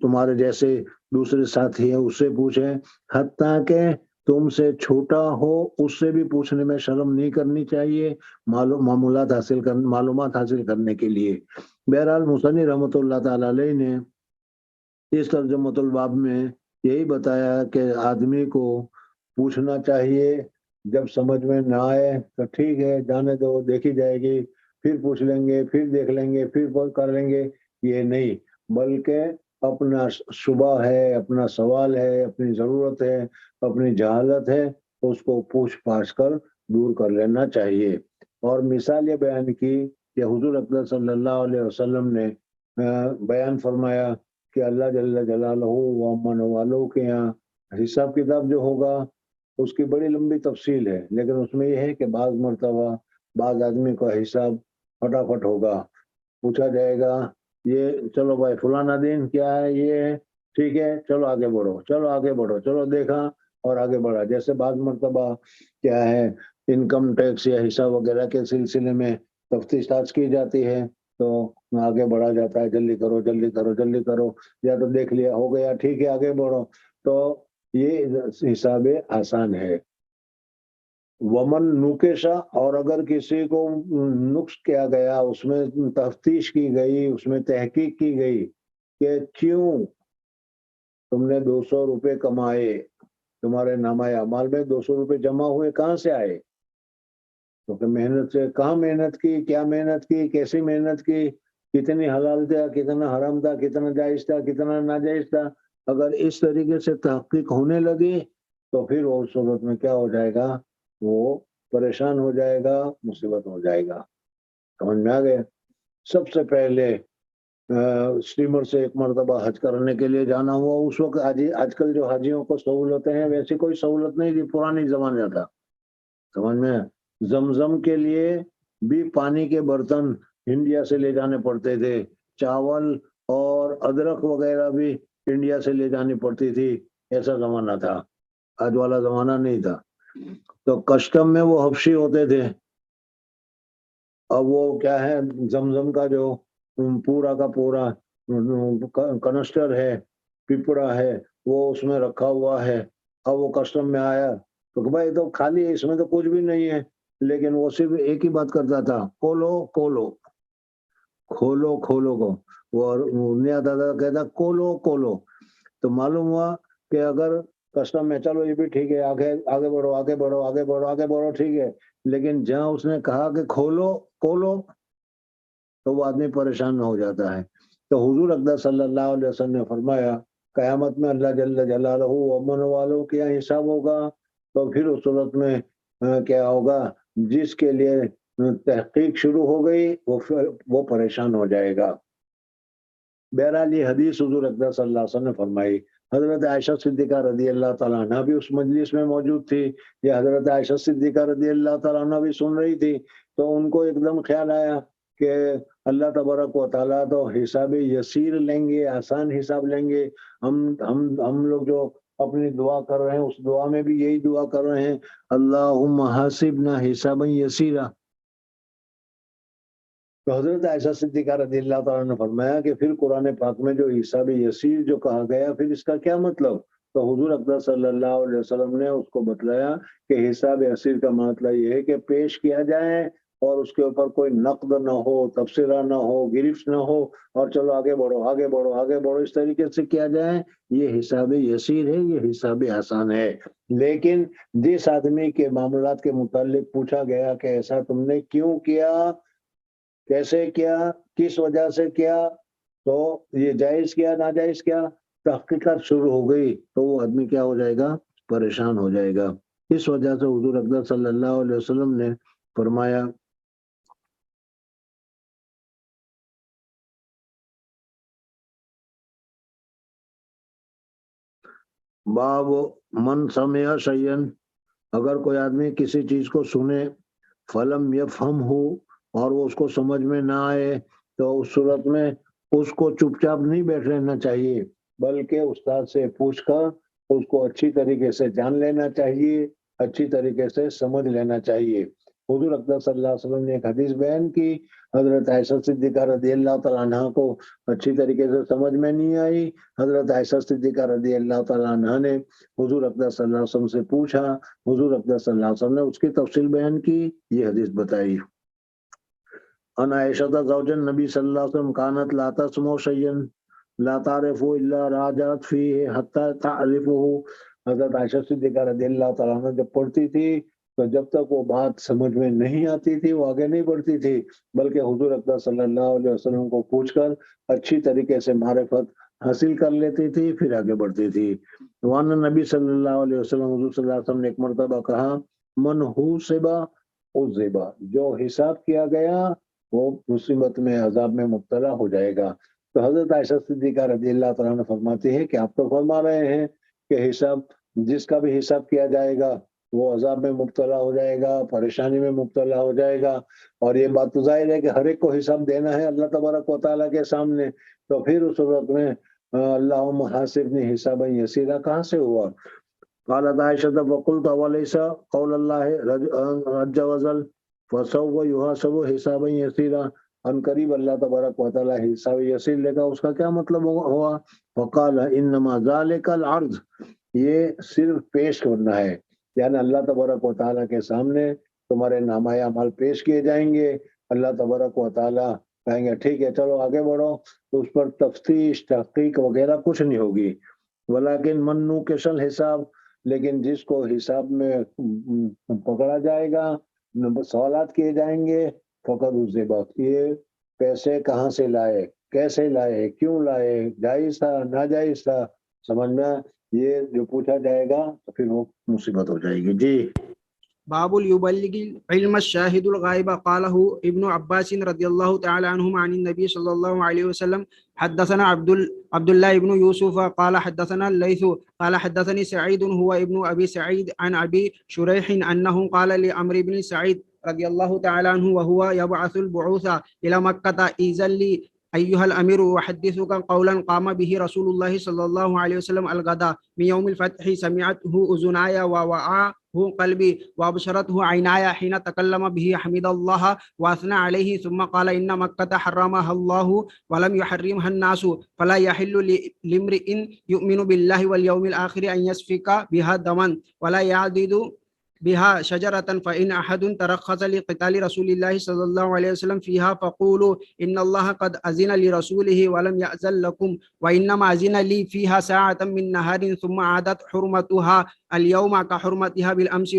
تمہارے جیسے دوسرے ساتھی ہیں اس سے پوچھیں، حتیٰ کہ تم سے چھوٹا ہو اس سے بھی پوچھنے میں شرم نہیں کرنی چاہیے معلومات حاصل کرنے کے لیے. بہرحال مصنف رحمۃ اللہ تعالی علیہ نے اس ترجمۃ الباب میں یہی بتایا کہ آدمی کو پوچھنا چاہیے، جب سمجھ میں نہ آئے تو ٹھیک ہے جانے دو، دیکھی جائے گی، پھر پوچھ لیں گے، پھر دیکھ لیں گے، پھر کر لیں گے، یہ نہیں، بلکہ اپنا شبہ ہے، اپنا سوال ہے، اپنی ضرورت ہے، اپنی جہالت ہے، اس کو پوچھ پاچھ کر دور کر لینا چاہیے. اور مثال یہ بیان کی کہ حضور اکرم صلی اللہ علیہ وسلم نے بیان فرمایا کہ اللہ جل جلالہ و امن والوں کے یہاں حساب کتاب جو ہوگا اس کی بڑی لمبی تفصیل ہے، لیکن اس میں یہ ہے کہ بعض مرتبہ بعض آدمی کا حساب فٹافٹ ہوگا. پوچھا جائے گا یہ چلو بھائی فلانا دن کیا ہے، یہ ہے، ٹھیک ہے چلو آگے بڑھو، چلو آگے بڑھو، چلو دیکھا اور آگے بڑھا. جیسے بعض مرتبہ کیا ہے انکم ٹیکس یا حساب وغیرہ کے سلسلے میں تفتیش تاج کی جاتی ہے تو آگے بڑھا جاتا ہے، جلدی کرو جلدی کرو جلدی کرو، یا تو دیکھ لیا ہو گیا ٹھیک ہے آگے بڑھو. تو یہ حساب آسان ہے. ومن نوکیشا، اور اگر کسی کو نقص کیا گیا، اس میں تفتیش کی گئی، اس میں تحقیق کی گئی کہ کیوں تم نے 200 روپے کمائے، تمہارے نامہ اعمال میں 200 روپے جمع ہوئے، کہاں سے آئے؟ کیونکہ محنت سے، کہاں محنت کی، کیا محنت کی، کیسی محنت کی، کتنی حلال تھا، کتنا حرام تھا، کتنا جائز تھا، کتنا ناجائز تھا. اگر اس طریقے سے تحقیق ہونے لگی تو پھر وہ صورت میں کیا ہو جائے گا، وہ پریشان ہو جائے گا، مصیبت ہو جائے گا. سمجھ میں آ گیا؟ سب سے پہلے اسٹیمر سے ایک مرتبہ حج کرنے کے لیے جانا ہوا، اس وقت آج کل جو حاجیوں کو سہولتیں ہیں ویسی کوئی سہولت نہیں تھی، پرانی زمانے تھا. سمجھ میں؟ زمزم کے لیے بھی پانی کے برتن انڈیا سے لے جانے پڑتے تھے، چاول اور ادرک وغیرہ بھی انڈیا سے لے جانی پڑتی تھی. ایسا زمانہ تھا، آج والا زمانہ نہیں تھا. تو کسٹم میں وہ حبشی ہوتے تھے. اب وہ کیا ہے زمزم کا جو پورا کا پورا کنسٹر ہے، پپڑا ہے، وہ اس میں رکھا ہوا ہے. اب وہ کسٹم میں آیا تو بھائی تو خالی ہے، اس میں تو کچھ بھی نہیں ہے، لیکن وہ صرف ایک ہی بات کرتا تھا، کھولو کھولو کھولو کھولو کو. وہ نیا دادا کہتا کھولو کھولو. تو معلوم ہوا کہ اگر کسٹم میں چلو یہ بھی ٹھیک ہے، آگے بڑھو آگے بڑھو آگے بڑھو آگے بڑھو ٹھیک ہے، لیکن جہاں اس نے کہا کہ کھولو کھولو تو وہ آدمی پریشان ہو جاتا ہے. تو حضور اکرم صلی اللہ علیہ وسلم نے فرمایا قیامت میں اللہ جل جلالہ امن والوں کے یہاں حساب ہوگا تو پھر اس صورت میں کیا ہوگا، جس کے لیے تحقیق شروع ہو گئی وہ پریشان ہو جائے گا. بہرحال یہ حدیث حضور اکرم صلی اللہ علیہ وسلم نے فرمائی. حضرت عائشہ صدیقہ رضی اللہ تعالیٰ عنہ بھی اس مجلس میں موجود تھی. یہ حضرت عائشہ صدیقہ رضی اللہ تعالیٰ عنہ بھی سن رہی تھی. تو ان کو ایک دم خیال آیا کہ اللہ تبارک و تعالیٰ تو حساب یسیر لیں گے، آسان حساب لیں گے. ہم لوگ جو اپنی دعا کر رہے ہیں اس دعا میں بھی یہی دعا کر رہے ہیں، اللہم حاسبنا حسابا یسیرا. تو حضرت عائشہ صدیقہ رضی اللہ تعالیٰ نے فرمایا کہ پھر قرآن پاک میں جو حساب یسیر جو کہا گیا پھر اس کا کیا مطلب؟ تو حضور اکرم صلی اللہ علیہ وسلم نے اس کو بتلایا کہ حساب یسیر کا مطلب یہ ہے کہ پیش کیا جائے اور اس کے اوپر کوئی نقد نہ ہو، تبصرہ نہ ہو، گرفت نہ ہو، اور چلو آگے بڑھو آگے بڑھو آگے بڑھو، اس طریقے سے کیا جائے، یہ حساب یسیر ہے، یہ حساب آسان ہے۔ لیکن جس آدمی کے معاملات کے متعلق پوچھا گیا کہ ایسا تم نے کیوں کیا، کیسے کیا، کس وجہ سے کیا، تو یہ جائز کیا ناجائز کیا، تحقیقات شروع ہو گئی، تو وہ آدمی کیا ہو جائے گا، پریشان ہو جائے گا۔ اس وجہ سے حضور اکرم صلی اللہ علیہ وسلم نے فرمایا باب من سمع شیئا، اگر کوئی آدمی کسی چیز کو سنے، فلم یفہم ہو، اور وہ اس کو سمجھ میں نہ آئے، تو اس صورت میں اس کو چپ چاپ نہیں بیٹھ رہنا چاہیے، بلکہ استاد سے پوچھ کر اس کو اچھی طریقے سے جان لینا چاہیے، اچھی طریقے سے سمجھ لینا چاہیے۔ حضور اکرم صلی اللہ علیہ وسلم نے ایک حدیث بیان کی، حضرت عائشہ صدیقہ رضی اللہ تعالیٰ عنہ کو اچھی طریقے سے سمجھ میں نہیں آئی، حضرت عائشہ صدیقہ رضی اللہ تعالیٰ عنہ نے حضور اکرم صلی اللہ علیہ وسلم سے پوچھا، حضور اکرم صلی اللہ علیہ وسلم نے اس کی تفصیل بیان کی، یہ حدیث بتائی۔ ان عائشہ زوج النبی صلی اللہ علیہ وسلم کانت لا تسمع شیئا لا تعرف الا راجعت فیہ حتی تعرفہ، حضرت عائشہ صدیقہ رضی اللہ تعالیٰ عنہ جب پڑھتی تھی تو جب تک وہ بات سمجھ میں نہیں آتی تھی وہ آگے نہیں بڑھتی تھی، بلکہ حضور اکرم صلی اللہ علیہ وسلم کو پوچھ کر اچھی طریقے سے معرفت حاصل کر لیتی تھی، پھر آگے بڑھتی تھی۔ وان نبی صلی اللہ علیہ وسلم، حضور صلی اللہ علیہ وسلم نے ایک مرتبہ کہا، من حوسبا عذبا، جو حساب کیا گیا وہ مصیبت میں، عذاب میں مبتلا ہو جائے گا۔ تو حضرت عائشہ صدیقہ رضی اللہ تعالیٰ عنہ فرماتی ہے کہ آپ تو فرما رہے ہیں کہ حساب، جس کا بھی حساب کیا جائے گا وہ عذاب میں مبتلا ہو جائے گا، پریشانی میں مبتلا ہو جائے گا، اور یہ بات تو ظاہر ہے کہ ہر ایک کو حساب دینا ہے اللہ تبارک و تعالیٰ کے سامنے، تو پھر اس صورت میں اللہم حاسبنی حسابا یسیرا کہاں سے ہوا؟ قالت عائشہ فقلت ولیس قول اللہ عز وجل فسوف یحاسب حسابا یسیرا، ان قریب اللہ تبارک و تعالیٰ حساب یسیر لے گا، اس کا کیا مطلب ہوا؟ فقال انما ذلک العرض، یہ صرف پیش کرنا ہے، یعنی اللہ تبارک و تعالیٰ کے سامنے تمہارے نامہ اعمال پیش کیے جائیں گے، اللہ تبارک و تعالیٰ کہیں گے ٹھیک ہے چلو آگے بڑھو، تو اس پر تفتیش تحقیق وغیرہ کچھ نہیں ہوگی۔ ولیکن منو کشل حساب، لیکن جس کو حساب میں پکڑا جائے گا، سوالات کیے جائیں گے، فقط اس بات، یہ پیسے کہاں سے لائے، کیسے لائے، کیوں لائے، جائز تھا ناجائز تھا، سمجھ میں یہ جو پوچھا جائے گا تو پھر وہ مصیبت ہو جائے گی۔ جی باب يبلغ علم الشاهد الغائب قاله ابن عباس رضي الله تعالى عنهما عن النبي صلى الله عليه وسلم حدثنا عبد الله بن يوسف قال حدثنا الليث قال حدثني سعيد هو ابن ابي سعيد عن ابي شريح انه قال لعمرو بن سعيد رضي الله تعالى عنه وهو يبعث البعوث الى مكة اذن لي أيها الأمير أحدثك قولا قام به رسول الله صلى الله عليه وسلم الغداء من يوم الفتح سمعته أذناي ووعاه قلبي وأبشرته عيناي حين تكلم به حمد الله وأثنى عليه ثم قال إن مكة حرمها الله ولم يحرمها الناس فلا يحل لامرئ يؤمن بالله واليوم الآخر أن يسفك بها دما ولا يعضد بها شجرة فإن أحد ترخص لقتال رسول الله صلى الله عليه وسلم فيها فقولوا إن الله قد أذن لرسوله ولم يأذن لكم وإنما أذن لي فيها ساعة من نهار ثم عادت حرمتها اليوم كحرمتها بالأمس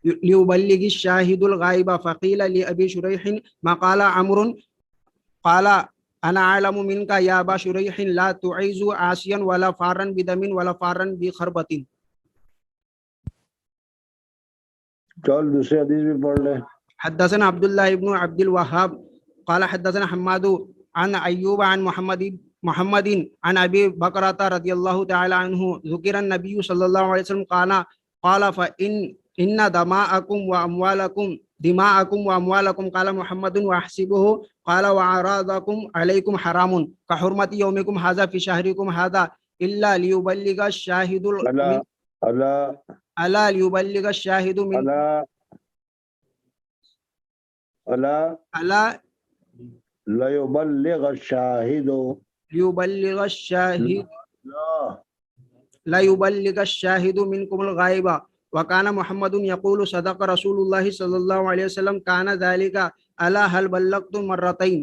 ليبلغ الشاهد الغائب. فقيل لأبي شريح ما قال عمرو قال أنا أعلم منك يا أبا شريح لا تعيز عاصيا ولا فارا بدم ولا فارا بخربة. چل دوسرے حدیث بھی پڑھ لیں۔ حدثنا عبد الله بن عبد الوهاب قال حدثنا حماد عن أيوب عن محمد عن أبي بكرة رضي الله تعالى عنه ذكر النبي صلى الله عليه وسلم قال فإن دماءكم وأموالكم قال محمد وأحسبه قال وأعراضكم عليكم حرام كحرمة يومكم هذا في شهركم هذا إلا ليبلغ الشاهد ألا ليبلغ الشاهد من ألا ليبلغ الشاهد لا يبلغ الشاهد منكم الغائب وكان محمد يقول صدق رسول الله صلى الله عليه وسلم كان ذلك ألا هل بلغت مرتين.